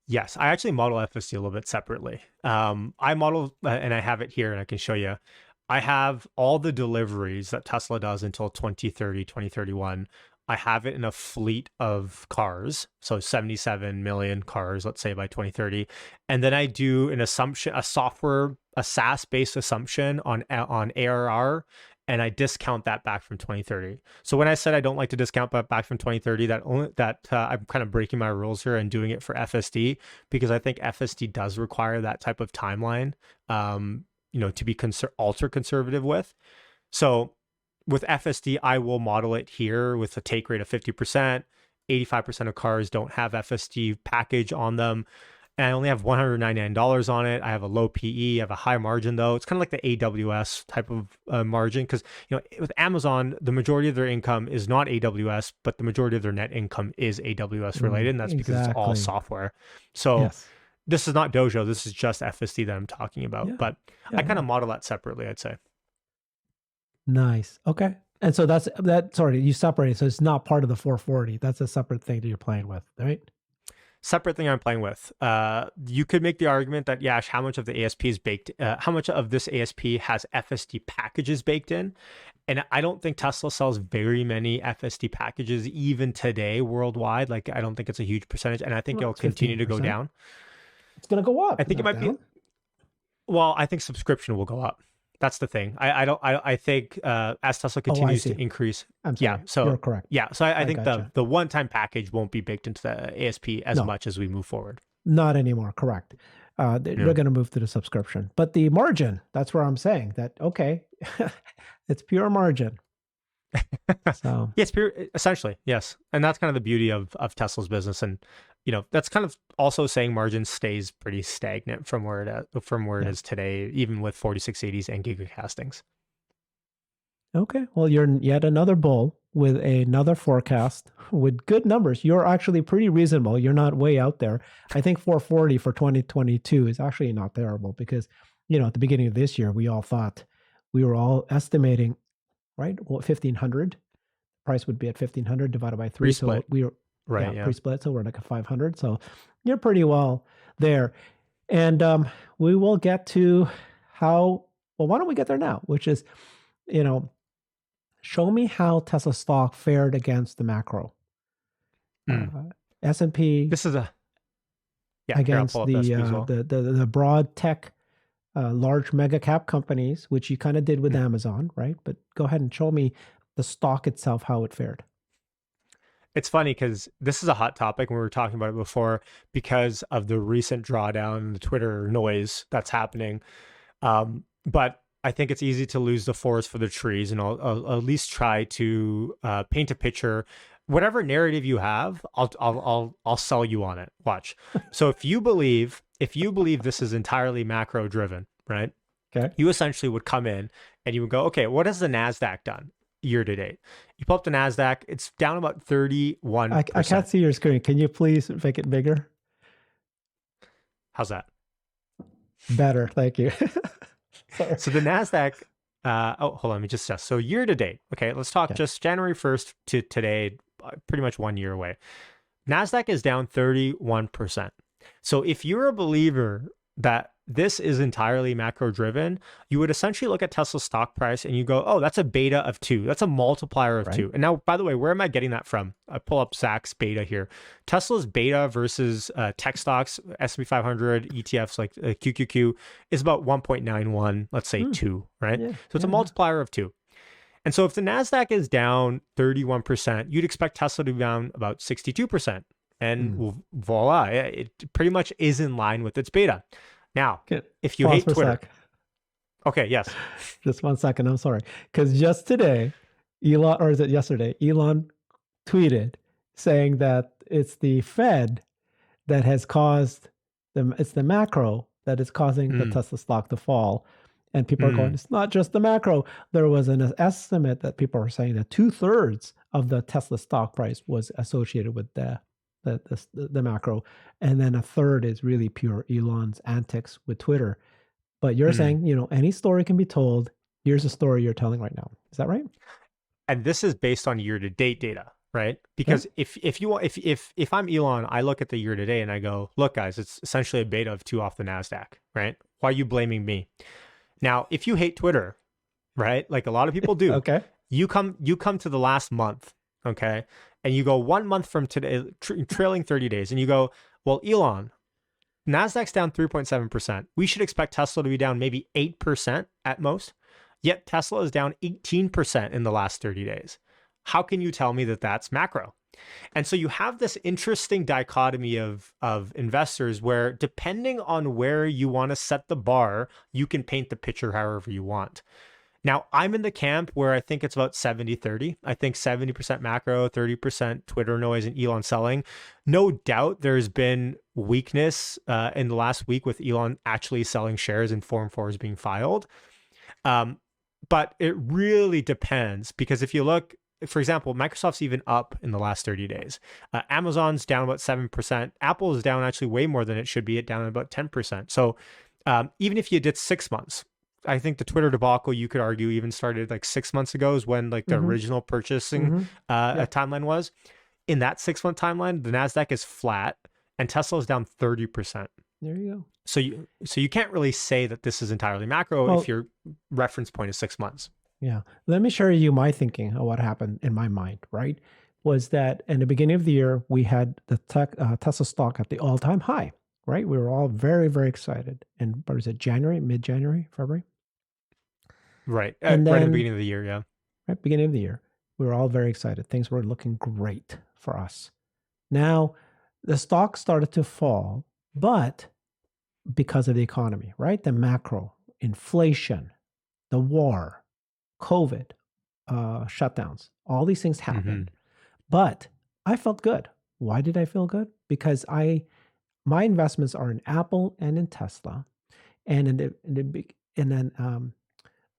Yes, I actually model FSD a little bit separately. I model, and I have it here and I can show you. I have all the deliveries that Tesla does until 2030, 2031. I have it in a fleet of cars, so 77 million cars, let's say by 2030. And then I do an assumption, a SaaS-based assumption on ARR, and I discount that back from 2030. So when I said I don't like to discount back from 2030, I'm kind of breaking my rules here and doing it for FSD, because I think FSD does require that type of timeline, to be ultra conservative with. So with FSD, I will model it here with a take rate of 50%. 85% of cars don't have FSD package on them. And I only have $199 on it. I have a low PE. I have a high margin, though. It's kind of like the AWS type of margin, because with Amazon, the majority of their income is not AWS, but the majority of their net income is AWS related, and that's because it's all software. So this is not Dojo. This is just FSD that I'm talking about. But I kind of model that separately, I'd say. Nice. Okay. And so sorry, you separate it. So it's not part of the 440. That's a separate thing that you're playing with, right? Separate thing I'm playing with. You could make the argument that, Yash, how much of the ASP is baked, how much of this ASP has FSD packages baked in? And I don't think Tesla sells very many FSD packages even today worldwide. Like, I don't think it's a huge percentage, and I think it'll continue to go down. It's going to go up. I think it might be. Well, I think subscription will go up. That's the thing. I think as Tesla continues to increase, so you're correct. Yeah, so I think the one-time package won't be baked into the ASP as much as we move forward. Not anymore, correct. They're Yeah. going to move to the subscription. But the margin, that's where I'm saying that, okay, it's pure margin. So, Yes, essentially, yes. And that's kind of the beauty of Tesla's business. And, that's kind of also saying margin stays pretty stagnant from where it yeah. is today, even with 4680s and gigacastings. Okay. Well, you're yet another bull with another forecast with good numbers. You're actually pretty reasonable. You're not way out there. I think 440 for 2022 is actually not terrible because, at the beginning of this year, we were all estimating, right? Well, 1500 price would be at 1500 divided by 3. So Pre-split. we were, Right, yeah. pre-split. So we're like a 500. So you're pretty well there. And we will get to why don't we get there now? Which is, show me how Tesla stock fared against the macro. S&P This is here, I'll against pull up the S&P as well. the broad tech, large mega cap companies, which you kind of did with Amazon, right? But go ahead and show me the stock itself, how it fared. It's funny because this is a hot topic, and we were talking about it before because of the recent drawdown and the Twitter noise that's happening. But I think it's easy to lose the forest for the trees, and I'll at least try to paint a picture. Whatever narrative you have, I'll sell you on it. Watch. So if you believe this is entirely macro driven, right? Okay. You essentially would come in and you would go, okay, what has the NASDAQ done year to date? You pull up the NASDAQ, it's down about 31%. I can't see your screen. Can you please make it bigger? How's that? Better, thank you. So the NASDAQ, hold on, let me just test. So year to date, okay, let's talk just January 1st to today, pretty much 1 year away. NASDAQ is down 31%. So if you're a believer that this is entirely macro driven, you would essentially look at Tesla's stock price and you go, oh, that's a beta of 2. That's a multiplier of 2. And now, by the way, where am I getting that from? I pull up Zach's beta here. Tesla's beta versus tech stocks, S&P 500, ETFs like QQQ is about 1.91, let's say 2, right? So it's a multiplier of 2. And so if the NASDAQ is down 31%, you'd expect Tesla to be down about 62%. And voila, it pretty much is in line with its beta. Now, if you hate Twitter. Okay, yes. Just 1 second. I'm sorry. Because just today, Elon, or is it yesterday, Elon tweeted saying that it's the Fed that has caused it's the macro that is causing the Tesla stock to fall. And people are going, it's not just the macro. There was an estimate that people are saying that 2/3 of the Tesla stock price was associated with the macro, and then 1/3 is really pure Elon's antics with Twitter. But you're saying, any story can be told. Here's a story you're telling right now. Is that right? And this is based on year-to-date data, right? Because if I'm Elon, I look at the year-to-date and I go, look, guys, it's essentially a beta of 2 off the NASDAQ, right? Why are you blaming me? Now, if you hate Twitter, right, like a lot of people do, okay, you come to the last month, okay, and you go 1 month from today, trailing 30 days, and you go, well, Elon, NASDAQ's down 3.7%. We should expect Tesla to be down maybe 8% at most. Yet Tesla is down 18% in the last 30 days. How can you tell me that that's macro? And so you have this interesting dichotomy of investors where depending on where you want to set the bar, you can paint the picture however you want. Now, I'm in the camp where I think it's about 70-30. I think 70% macro, 30% Twitter noise and Elon selling. No doubt there's been weakness in the last week with Elon actually selling shares and Form 4s being filed. But it really depends, because if you look, for example, Microsoft's even up in the last 30 days. Amazon's down about 7%. Apple is down actually way more than it should be, down about 10%. So even if you did 6 months, I think the Twitter debacle, you could argue, even started like 6 months ago is when like the original purchasing timeline was. In that 6 month timeline, the NASDAQ is flat and Tesla is down 30%. There you go. So you can't really say that this is entirely macro if your reference point is 6 months. Yeah. Let me share you my thinking of what happened in my mind, right? Was that in the beginning of the year, we had the Tesla stock at the all-time high, right? We were all very, very excited. And what is it, mid-January, February? Right. And then, right at the beginning of the year, yeah. Right, beginning of the year. We were all very excited. Things were looking great for us. Now, the stock started to fall, But because of the economy, right? The macro, inflation, the war, COVID, shutdowns, all these things Mm-hmm. happened. But I felt good. Why did I feel good? Because my investments are in Apple and in Tesla, and and then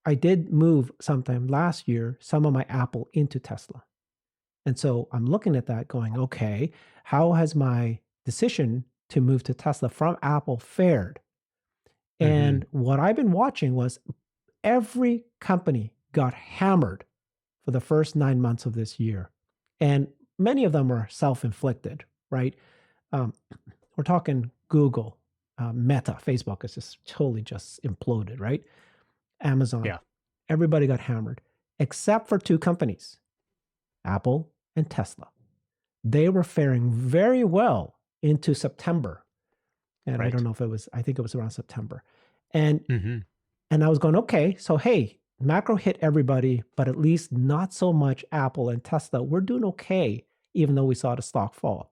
I did move sometime last year some of my Apple into Tesla, and so I'm looking at that, going, okay, how has my decision to move to Tesla from Apple fared? Mm-hmm. And what I've been watching was every company got hammered for the first 9 months of this year. And many of them are self inflicted, right? Um, we're talking Google, Meta, Facebook is just totally just imploded, right? Amazon, Yeah. everybody got hammered except for two companies, Apple and Tesla. They were faring very well into September. And I don't Right. know if it was, I think it was around September. And Mm-hmm. And I was going, okay, so hey, macro hit everybody, but at least not so much Apple and Tesla. We're doing okay, even though we saw the stock fall.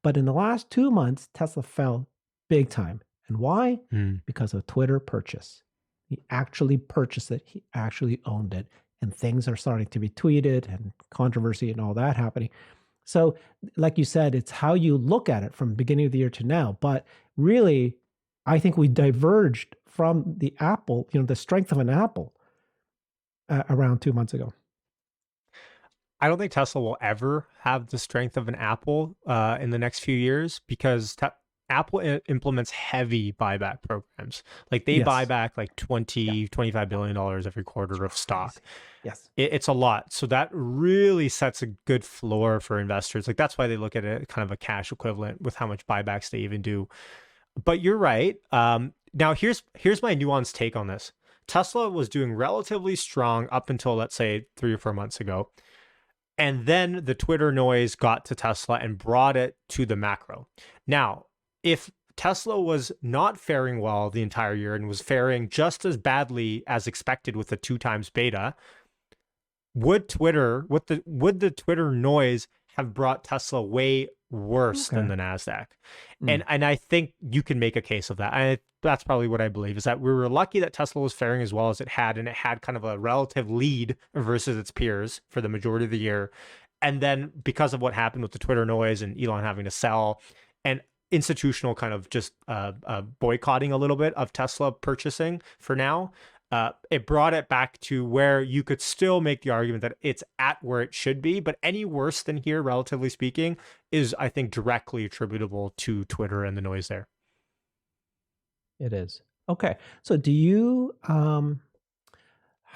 But in the last 2 months, Tesla fell big time. And why? Mm. Because of Twitter purchase. He actually purchased it, he actually owned it. And things are starting to be tweeted and controversy and all that happening. So, like you said, it's how you look at it from the beginning of the year to now. But really, I think we diverged from the Apple, the strength of an Apple around 2 months ago. I don't think Tesla will ever have the strength of an Apple in the next few years because Apple implements heavy buyback programs. Like they buy Yes. back like Yeah. 25 billion dollars every quarter of stock. Crazy. Yes. It's a lot. So that really sets a good floor for investors. Like that's why they look at it kind of a cash equivalent with how much buybacks they even do. But you're right. Now here's my nuanced take on this. Tesla was doing relatively strong up until let's say 3 or 4 months ago. And then the Twitter noise got to Tesla and brought it to the macro. Now, if Tesla was not faring well the entire year and was faring just as badly as expected with the 2 times beta, would the Twitter noise have brought Tesla way worse than Okay. the Nasdaq? Mm. And I think you can make a case of that. That's probably what I believe is that we were lucky that Tesla was faring as well as it had, and it had kind of a relative lead versus its peers for the majority of the year. And then because of what happened with the Twitter noise and Elon having to sell and institutional kind of just boycotting a little bit of Tesla purchasing for now, it brought it back to where you could still make the argument that it's at where it should be, but any worse than here, relatively speaking, is I think directly attributable to Twitter and the noise there. It is. Okay. So how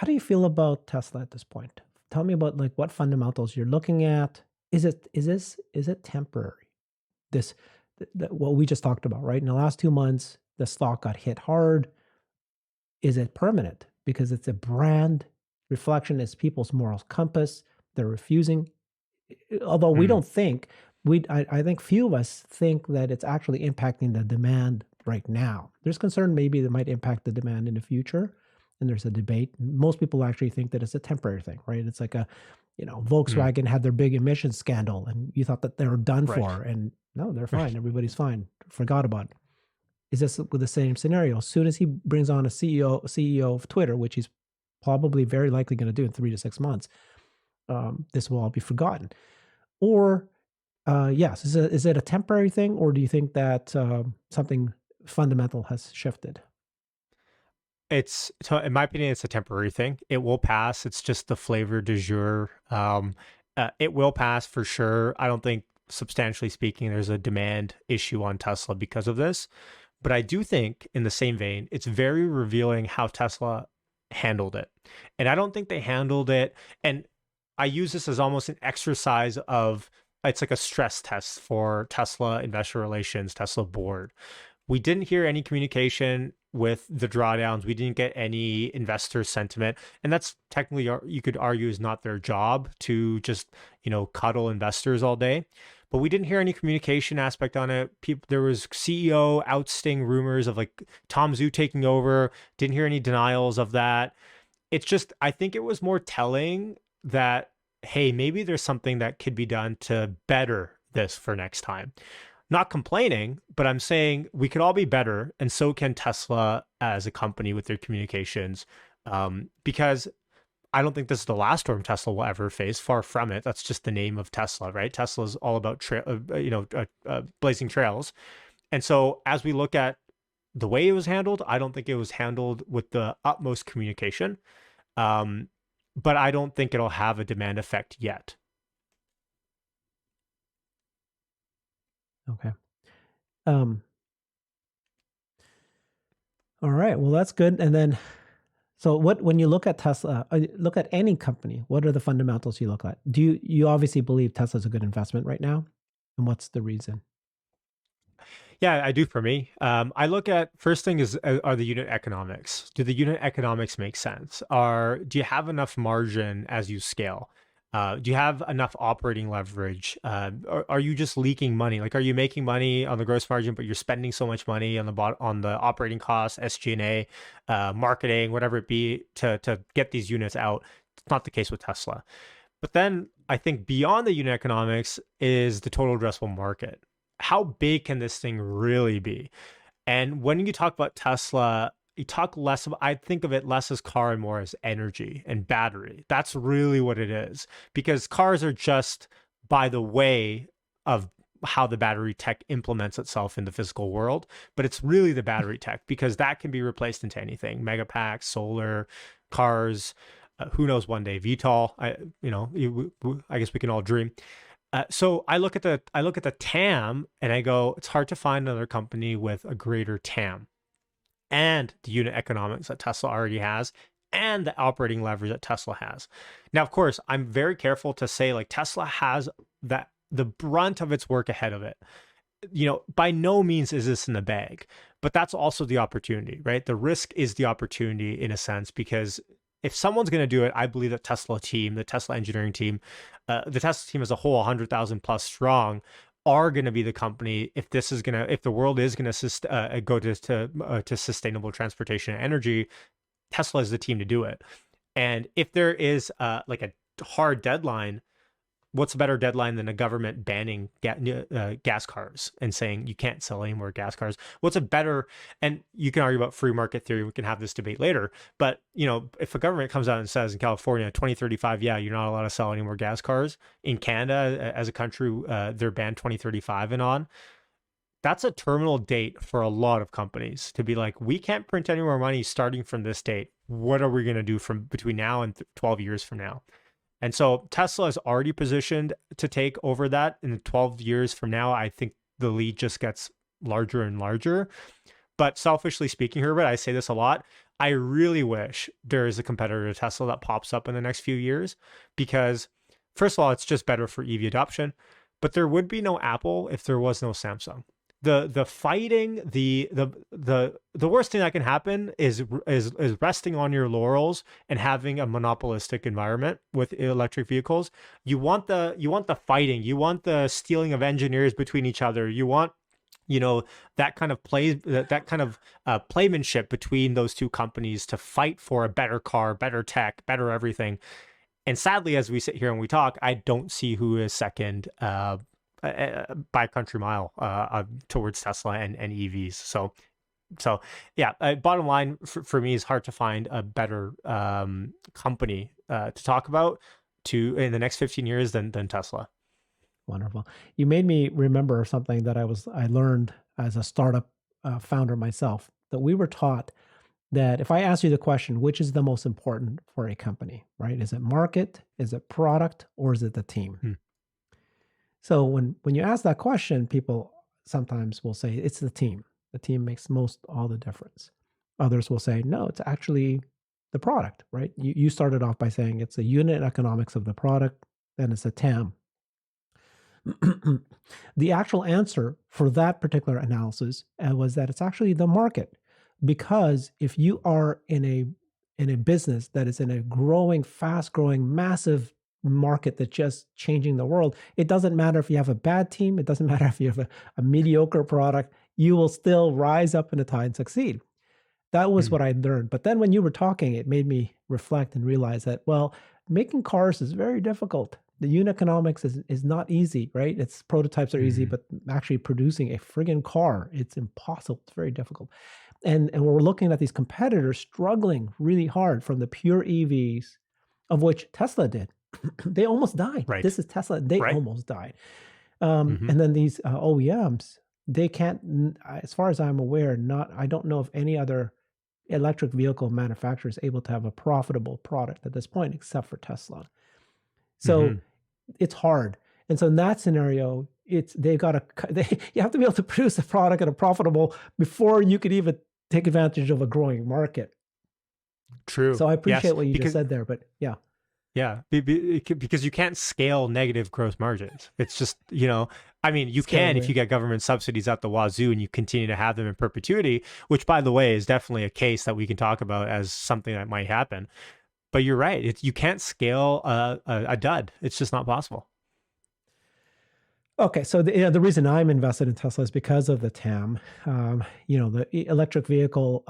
do you feel about Tesla at this point? Tell me about like what fundamentals you're looking at. Is it temporary? This what we just talked about, right? In the last 2 months, the stock got hit hard. Is it permanent? Because it's a brand reflection, it's people's moral compass. They're refusing, although we Mm, don't think I think few of us think that it's actually impacting the demand right now. There's concern maybe that might impact the demand in the future, and there's a debate. Most people actually think that it's a temporary thing, right? It's like mm, Volkswagen had their big emissions scandal, and you thought that they were done right. for, and no, they're Right. fine. Everybody's fine. Forgot about it. Is this with the same scenario? As soon as he brings on a CEO of Twitter, which he's probably very likely going to do in 3 to 6 months, this will all be forgotten. Or yes, is it a temporary thing, or do you think that something fundamental has shifted? So in my opinion, it's a temporary thing. It will pass. It's just the flavor du jour. It will pass for sure. I don't think substantially speaking, there's a demand issue on Tesla because of this. But I do think, in the same vein, it's very revealing how Tesla handled it. And I don't think they handled it. And I use this as almost an exercise of it's like a stress test for Tesla investor relations, Tesla board. We didn't hear any communication with the drawdowns. We didn't get any investor sentiment. And that's technically, you could argue, is not their job to just, cuddle investors all day. But we didn't hear any communication aspect on it. There was CEO ousting rumors of like Tom Zhu taking over. Didn't hear any denials of that. It's just, I think it was more telling that, hey, maybe there's something that could be done to better this for next time. not complaining, but I'm saying we could all be better, and so can Tesla as a company with their communications. Because I don't think this is the last storm Tesla will ever face. Far from it. That's just the name of Tesla, right? Tesla is all about blazing trails. And so as we look at the way it was handled, I don't think it was handled with the utmost communication. But I don't think it'll have a demand effect yet. Okay. All right. Well, that's good. And then, so when you look at Tesla, look at any company, what are the fundamentals you look at? You obviously believe Tesla's a good investment right now? And what's the reason? Yeah, I do for me. I look at first thing is are the unit economics. Do the unit economics make sense? Do you have enough margin as you scale? Do you have enough operating leverage? Are you just leaking money? Like, are you making money on the gross margin, but you're spending so much money on the operating costs, SG&A, marketing, whatever it be, to get these units out? It's not the case with Tesla. But then I think beyond the unit economics is the total addressable market. How big can this thing really be? And when you talk about Tesla, you talk less of, I think of it less as car and more as energy and battery. That's really what it is, because cars are just by the way of how the battery tech implements itself in the physical world, but it's really the battery tech, because that can be replaced into anything: megapacks, solar, cars, who knows, one day VTOL. I guess we can all dream. So I look at the TAM and I go, it's hard to find another company with a greater TAM and the unit economics that Tesla already has and the operating leverage that Tesla has. Now, of course, I'm very careful to say, like, Tesla has the brunt of its work ahead of it. By no means is this in the bag, but that's also the opportunity, right? The risk is the opportunity in a sense, because if someone's going to do it, I believe that the Tesla engineering team, the Tesla team as a whole, 100,000 plus strong, are going to be the company. If the world is going to go to sustainable transportation and energy, Tesla is the team to do it. And if there is like a hard deadline, what's a better deadline than a government banning gas cars and saying you can't sell any more gas cars? What's a better, and you can argue about free market theory, we can have this debate later, but if a government comes out and says in California 2035, yeah, you're not allowed to sell any more gas cars. In Canada as a country, they're banned 2035 and on. That's a terminal date for a lot of companies to be like, we can't print any more money starting from this date. What are we going to do from between now and 12 years from now? And so Tesla is already positioned to take over that. In 12 years from now, I think the lead just gets larger and larger. But selfishly speaking, Herbert, I say this a lot, I really wish there is a competitor to Tesla that pops up in the next few years, because first of all, it's just better for EV adoption, but there would be no Apple if there was no Samsung. The fighting, the worst thing that can happen is resting on your laurels and having a monopolistic environment with electric vehicles. You want the fighting, you want the stealing of engineers between each other, you want that kind of playmanship between those two companies to fight for a better car, better tech, better everything. And sadly, as we sit here and we talk, I don't see who is second by a country mile towards Tesla and EVs. So yeah, bottom line for me is hard to find a better company to talk about in the next 15 years than Tesla. Wonderful. You made me remember something that I learned as a startup founder myself, that we were taught that if I ask you the question, which is the most important for a company, right? Is it market, is it product, or is it the team? So when you ask that question, people sometimes will say it's the team. The team makes all the difference. Others will say, no, it's actually the product, right? You started off by saying it's the unit economics of the product, then it's a TAM. The actual answer for that particular analysis was that it's actually the market. Because if you are in a business that is in a growing, fast growing, massive market that's just changing the world, it doesn't matter if you have a bad team, it doesn't matter if you have a mediocre product, you will still rise up in the tide and succeed. That was what I learned. But then when you were talking, it made me reflect and realize that, well, making cars is very difficult. The unit economics is not easy, right? It's prototypes are easy, Mhm. but actually producing a friggin' car, it's impossible. It's very difficult. And we're looking at these competitors struggling really hard from the pure EVs, of which Tesla did. They almost died. Right. This is Tesla. They Right. almost died. Mhm. And then these OEMs, they can't, as far as I'm aware, I don't know of any other electric vehicle manufacturer is able to have a profitable product at this point, except for Tesla. So Mhm. it's hard. And so in that scenario, they've got to, you have to be able to produce a product at a profitable before you could even take advantage of a growing market. True. So I Yes, appreciate what you just because said there, but yeah, yeah, because you can't scale negative gross margins. It's just, I mean, you can if scalable. you get government subsidies at the wazoo and you continue to have them in perpetuity, which, by the way, is definitely a case that we can talk about as something that might happen. But you're right. You can't scale a dud. It's just not possible. Okay, so the reason I'm invested in Tesla is because of the TAM. The electric vehicle,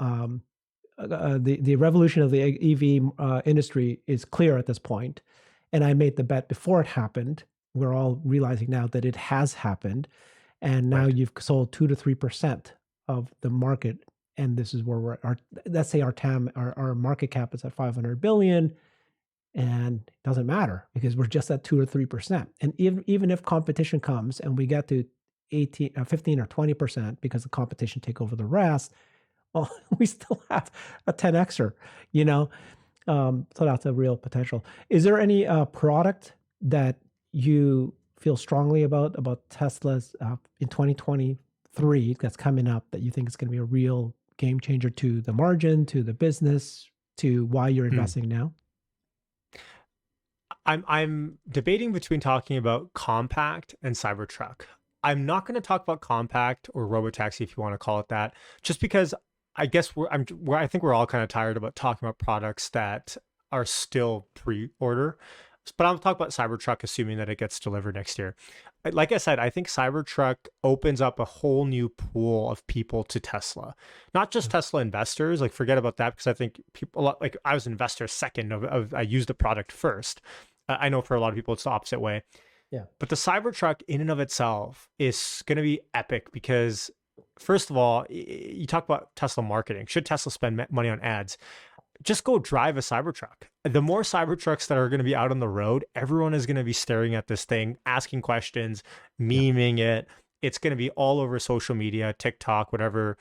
the revolution of the EV industry is clear at this point, and I made the bet before it happened. We're all realizing now that it has happened, and now Right. you've sold 2 to 3% of the market, and this is where let's say our TAM, our market cap is at 500 billion. And it doesn't matter because we're just at 2 or 3%. And even if competition comes and we get to 18, 15 or 20% because the competition take over the rest, well, we still have a 10xer, you know? So that's a real potential. Is there any product that you feel strongly about Tesla's in 2023 that's coming up that you think is going to be a real game changer to the margin, to the business, to why you're Hmm. investing now? I'm debating between talking about compact and Cybertruck. I'm not going to talk about compact or robotaxi if you want to call it that, just because I guess I think we're all kind of tired about talking about products that are still pre-order. But I'll talk about Cybertruck, assuming that it gets delivered next year. Like I said, I think Cybertruck opens up a whole new pool of people to Tesla, not just Tesla investors. Like forget about that because I think people a lot like I was an investor second of I used the product first. I know for a lot of people it's the opposite way. Yeah. But the Cybertruck in and of itself is going to be epic because, first of all, you talk about Tesla marketing. Should Tesla spend money on ads? Just go drive a Cybertruck. The more Cybertrucks that are going to be out on the road, everyone is going to be staring at this thing, asking questions, Yeah. memeing it. It's going to be all over social media, TikTok, whatever.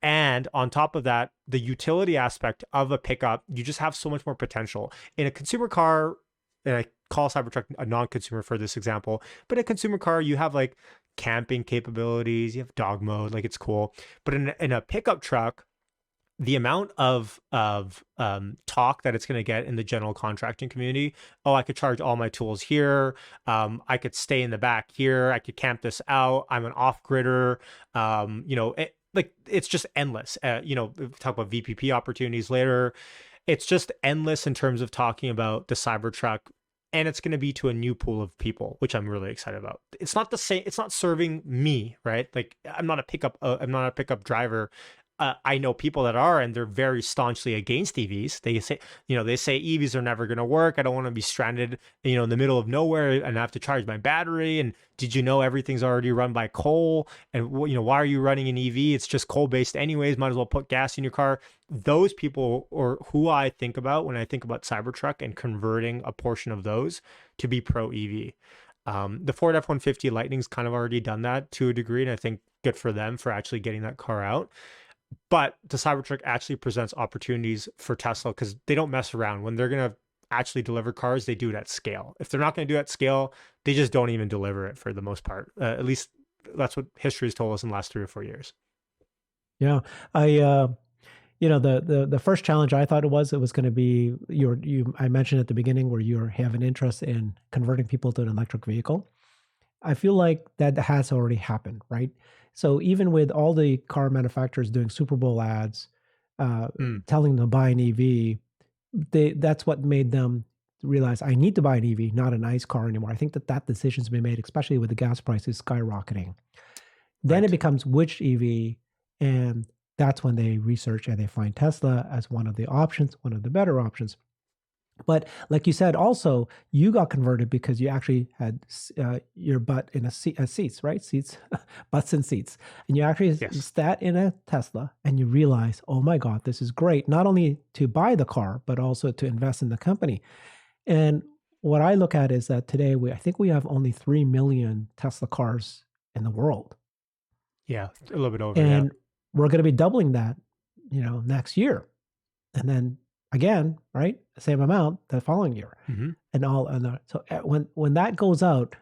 And on top of that, the utility aspect of a pickup, you just have so much more potential. In a consumer car, and I call Cybertruck a non-consumer for this example, but in a consumer car, you have like camping capabilities, you have dog mode, like it's cool. But in a pickup truck, the amount of talk that it's going to get in the general contracting community. Oh, I could charge all my tools here. I could stay in the back here. I could camp this out. I'm an off-gridder. Like it's just endless. We'll talk about VPP opportunities later. It's just endless in terms of talking about the Cybertruck, and it's going to be to a new pool of people, which I'm really excited about. It's not the same. It's not serving me, right? Like I'm not a pickup. I'm not a pickup driver. I know people that are, and they're very staunchly against EVs. They say EVs are never going to work. I don't want to be stranded, in the middle of nowhere and have to charge my battery. And did you know everything's already run by coal? And why are you running an EV? It's just coal based anyways. Might as well put gas in your car. Those people, or who I think about when I think about Cybertruck and converting a portion of those to be pro EV. The Ford F-150 Lightning's kind of already done that to a degree, and I think good for them for actually getting that car out. But the Cybertruck actually presents opportunities for Tesla because they don't mess around. When they're going to actually deliver cars, they do it at scale. If they're not going to do it at scale, they just don't even deliver it for the most part. At least that's what history has told us in the last 3 or 4 years. Yeah. The first challenge I thought it was going to be I mentioned at the beginning where you have an interest in converting people to an electric vehicle. I feel like that has already happened, right? So even with all the car manufacturers doing Super Bowl ads, Mm, telling them to buy an EV, that's what made them realize I need to buy an EV, not an ICE car anymore. I think that decision's been made, especially with the gas prices skyrocketing. Then it right. becomes which EV, and that's when they research and they find Tesla as one of the options, one of the better options. But like you said, also you got converted because you actually had your butt in seats, right? Seats, butts in seats, and you actually Yes. sat in a Tesla, and you realize, oh my God, this is great. Not only to buy the car, but also to invest in the company. And what I look at is that today I think we have only 3 million Tesla cars in the world, Yeah. A little bit over. Yeah. and we're going to be doubling that, next year, and then again, right, the same amount the following year, Hmm. and all. And so when that goes out,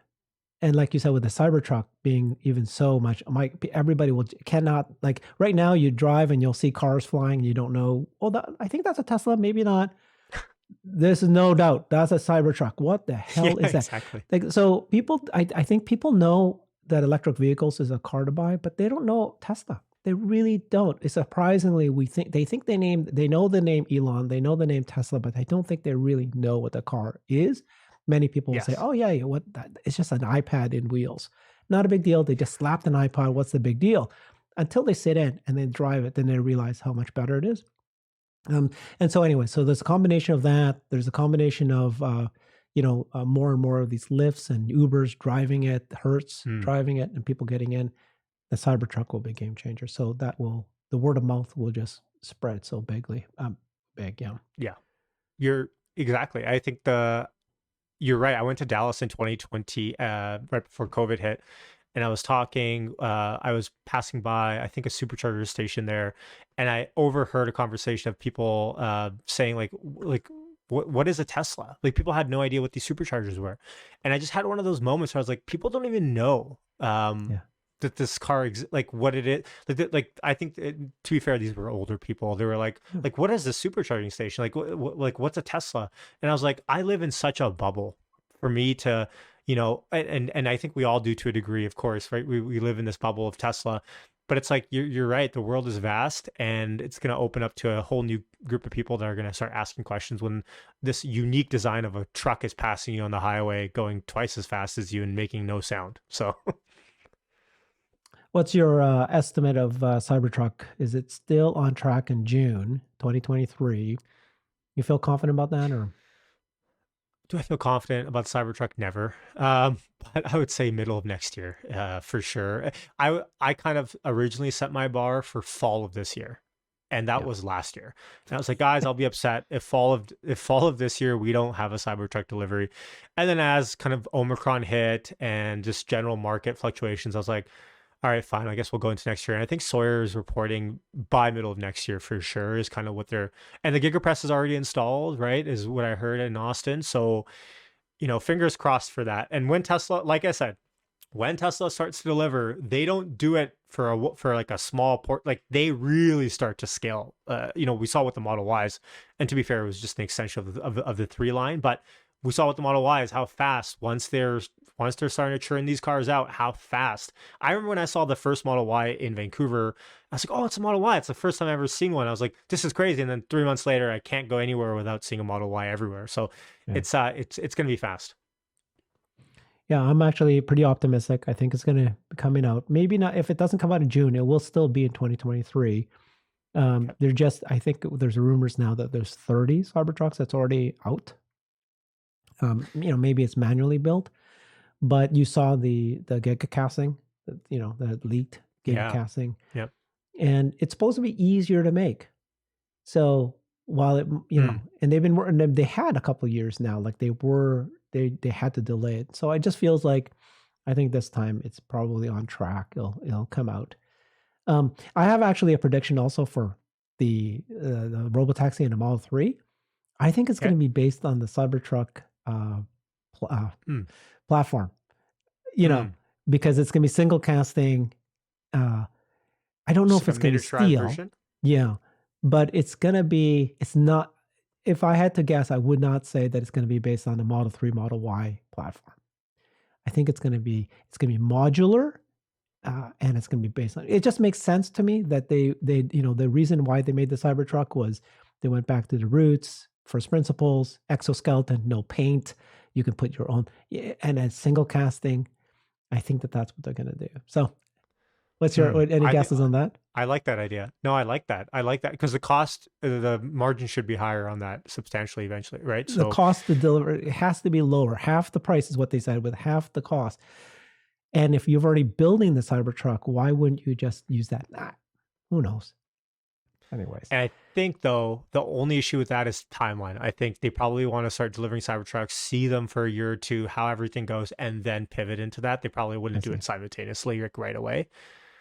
and like you said, with the Cybertruck being even so much, everybody will cannot like right now. You drive and you'll see cars flying, and you don't know. Oh, I think that's a Tesla, maybe not. This is no doubt that's a Cybertruck. What the Yeah. hell is that? Exactly. Like, so people, I think people know that electric vehicles is a car to buy, but they don't know Tesla. They really don't. It's surprisingly, they know the name Elon, they know the name Tesla, but I don't think they really know what the car is. Many people will say, Yes. "Oh yeah, yeah, what? It's just an iPad in wheels. Not a big deal. They just slapped an iPod. What's the big deal?" Until they sit in and then drive it, then they realize how much better it is. Um, and so anyway, so there's a combination of that. There's a combination of more and more of these Lyfts and Ubers driving it, Hertz Mm. driving it, and people getting in. The Cybertruck will be a game changer. So the word of mouth will just spread so bigly. Big, yeah. Yeah. You're exactly. I think you're right. I went to Dallas in 2020, right before COVID hit, and I was talking. I was passing by, I think, a supercharger station there, and I overheard a conversation of people saying like, what is a Tesla? Like people had no idea what these superchargers were, and I just had one of those moments where I was like, people don't even know. Yeah. That this car like what it is like I think to be fair, these were older people. They were Yeah. like what is a supercharging station, like like what's a Tesla? And I was like, I live in such a bubble for me to and I think we all do to a degree, of course, right? We live in this bubble of Tesla, but it's like you're right, the world is vast, and it's going to open up to a whole new group of people that are going to start asking questions when this unique design of a truck is passing you on the highway going twice as fast as you and making no sound. So What's your estimate of Cybertruck? Is it still on track in June 2023? You feel confident about that, or do I feel confident about Cybertruck? Never. But I would say middle of next year, for sure. I kind of originally set my bar for fall of this year, and that yeah? was last year. And I was like, guys, I'll be upset if fall of this year we don't have a Cybertruck delivery. And then as kind of Omicron hit and just general market fluctuations, I was like, all right, fine. I guess we'll go into next year. And I think Sawyer is reporting by middle of next year for sure is kind of what they're, and the GigaPress is already installed, right? Is what I heard in Austin. So, fingers crossed for that. And when Tesla, like I said, when Tesla starts to deliver, they don't do it for like a small port. Like they really start to scale. We saw with the Model Ys, and to be fair, it was just an extension of the 3 line. But we saw with the Model Ys how fast once they're starting to churn these cars out, how fast. I remember when I saw the first Model Y in Vancouver, I was like, oh, it's a Model Y. It's the first time I've ever seen one. I was like, this is crazy. And then 3 months later, I can't go anywhere without seeing a Model Y everywhere. So Yeah. it's gonna be fast. Yeah, I'm actually pretty optimistic. I think it's going to be coming out. Maybe not if it doesn't come out in June, it will still be in 2023. Okay. I think there's rumors now that there's 30 Cybertrucks that's already out. Maybe it's manually built, but you saw the giga casting, the leaked giga Yeah. casting, Yep. and it's supposed to be easier to make. So while Mm. and they had a couple of years now, like they had to delay it. So it just feels like I think this time it's probably on track. It'll come out. I have actually a prediction also for the Robotaxi and the Model 3. I think it's going Okay. to be based on the Cybertruck pl- uh, Mm. platform, you know, Mm. because it's going to be single casting. Uh, I don't know Just if like it's a going to be miniaturized steel. version. Yeah, but it's not, if I had to guess, I would not say that it's going to be based on the Model 3, Model Y platform. I think it's going to be modular, and it's going to be based on. It just makes sense to me that the reason why they made the Cybertruck was they went back to the roots, first principles, exoskeleton, no paint. You can put your own, and a single casting. I think that that's what they're going to do. So What's your Hmm. any guesses on that? I like that idea. No, I like that. I like that because the cost, the margin should be higher on that substantially eventually, right? The So cost to deliver it has to be lower. Half the price is what they said, with half the cost. And if you're already building the Cybertruck, why wouldn't you just use that? Nah, who knows? Anyways, and I think though the only issue with that is timeline. I think they probably want to start delivering Cybertrucks, see them for a year or two, how everything goes, and then pivot into that. They probably I wouldn't do see. it simultaneously like right away.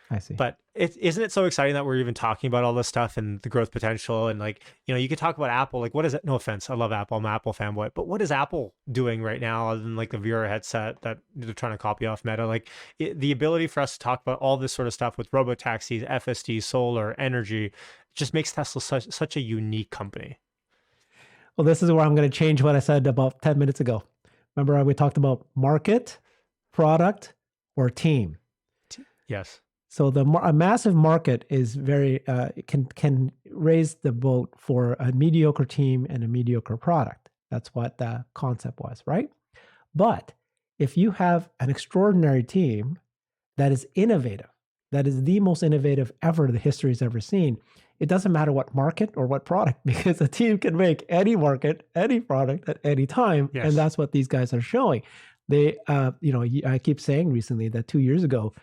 I see. But isn't it so exciting that we're even talking about all this stuff and the growth potential? And like, you could talk about Apple. Like, what is it? No offense, I love Apple. I'm an Apple fanboy. But what is Apple doing right now other than like the VR headset that they're trying to copy off Meta? Like the ability for us to talk about all this sort of stuff with robo taxis, FSD, solar, energy, just makes Tesla such a unique company. Well, this is where I'm going to change what I said about 10 minutes ago. Remember, we talked about market, product, or team. Yes. So a massive market is very can raise the boat for a mediocre team and a mediocre product. That's what the concept was, right? But if you have an extraordinary team that is innovative, that is the most innovative ever the history has ever seen, it doesn't matter what market or what product, because a team can make any market, any product at any time, Yes. and that's what these guys are showing. They, I keep saying recently that 2 years ago,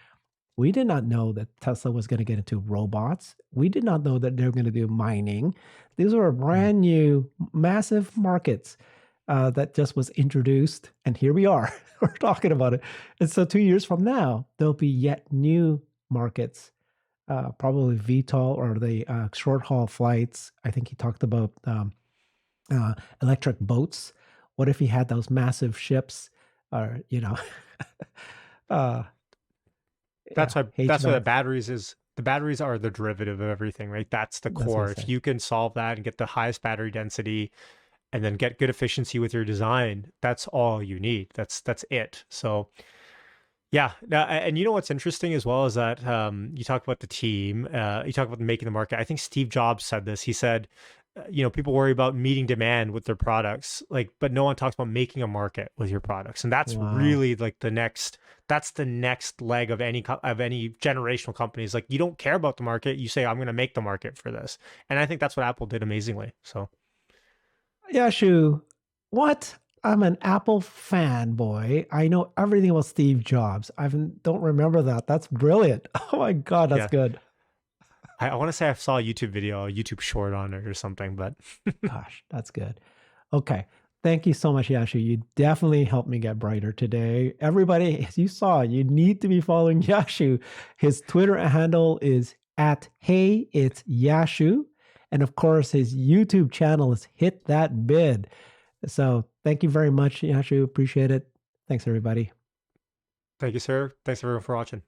we did not know that Tesla was going to get into robots. We did not know that they were going to do mining. These were brand new, massive markets that just was introduced, and here we are. We're talking about it. And so 2 years from now, there'll be yet new markets, probably VTOL or the short haul flights. I think he talked about electric boats. What if he had those massive ships? Or That's why HVAC. the batteries are the derivative of everything, right? That's the core. If you can solve that and get the highest battery density and then get good efficiency with your design, that's all you need. That's it. So yeah. And you know what's interesting as well is that you talk about the team, you talk about making the market. I think Steve Jobs said this. He said, people worry about meeting demand with their products, but no one talks about making a market with your products. And that's really like that's the next leg of any generational companies. Like, you don't care about the market. You say, I'm going to make the market for this. And I think that's what Apple did amazingly. So. Yashu, what? I'm an Apple fanboy. I know everything about Steve Jobs. I don't remember that. That's brilliant. Oh my God, that's good. I want to say I saw a YouTube video, a YouTube short on it or something, but gosh, that's good. Okay. Thank you so much, Yashu. You definitely helped me get brighter today. Everybody, as you saw, you need to be following Yashu. His Twitter handle is @HeyIt'sYashu. And of course, his YouTube channel is Hit That Bid. So thank you very much, Yashu. Appreciate it. Thanks, everybody. Thank you, sir. Thanks everyone for watching.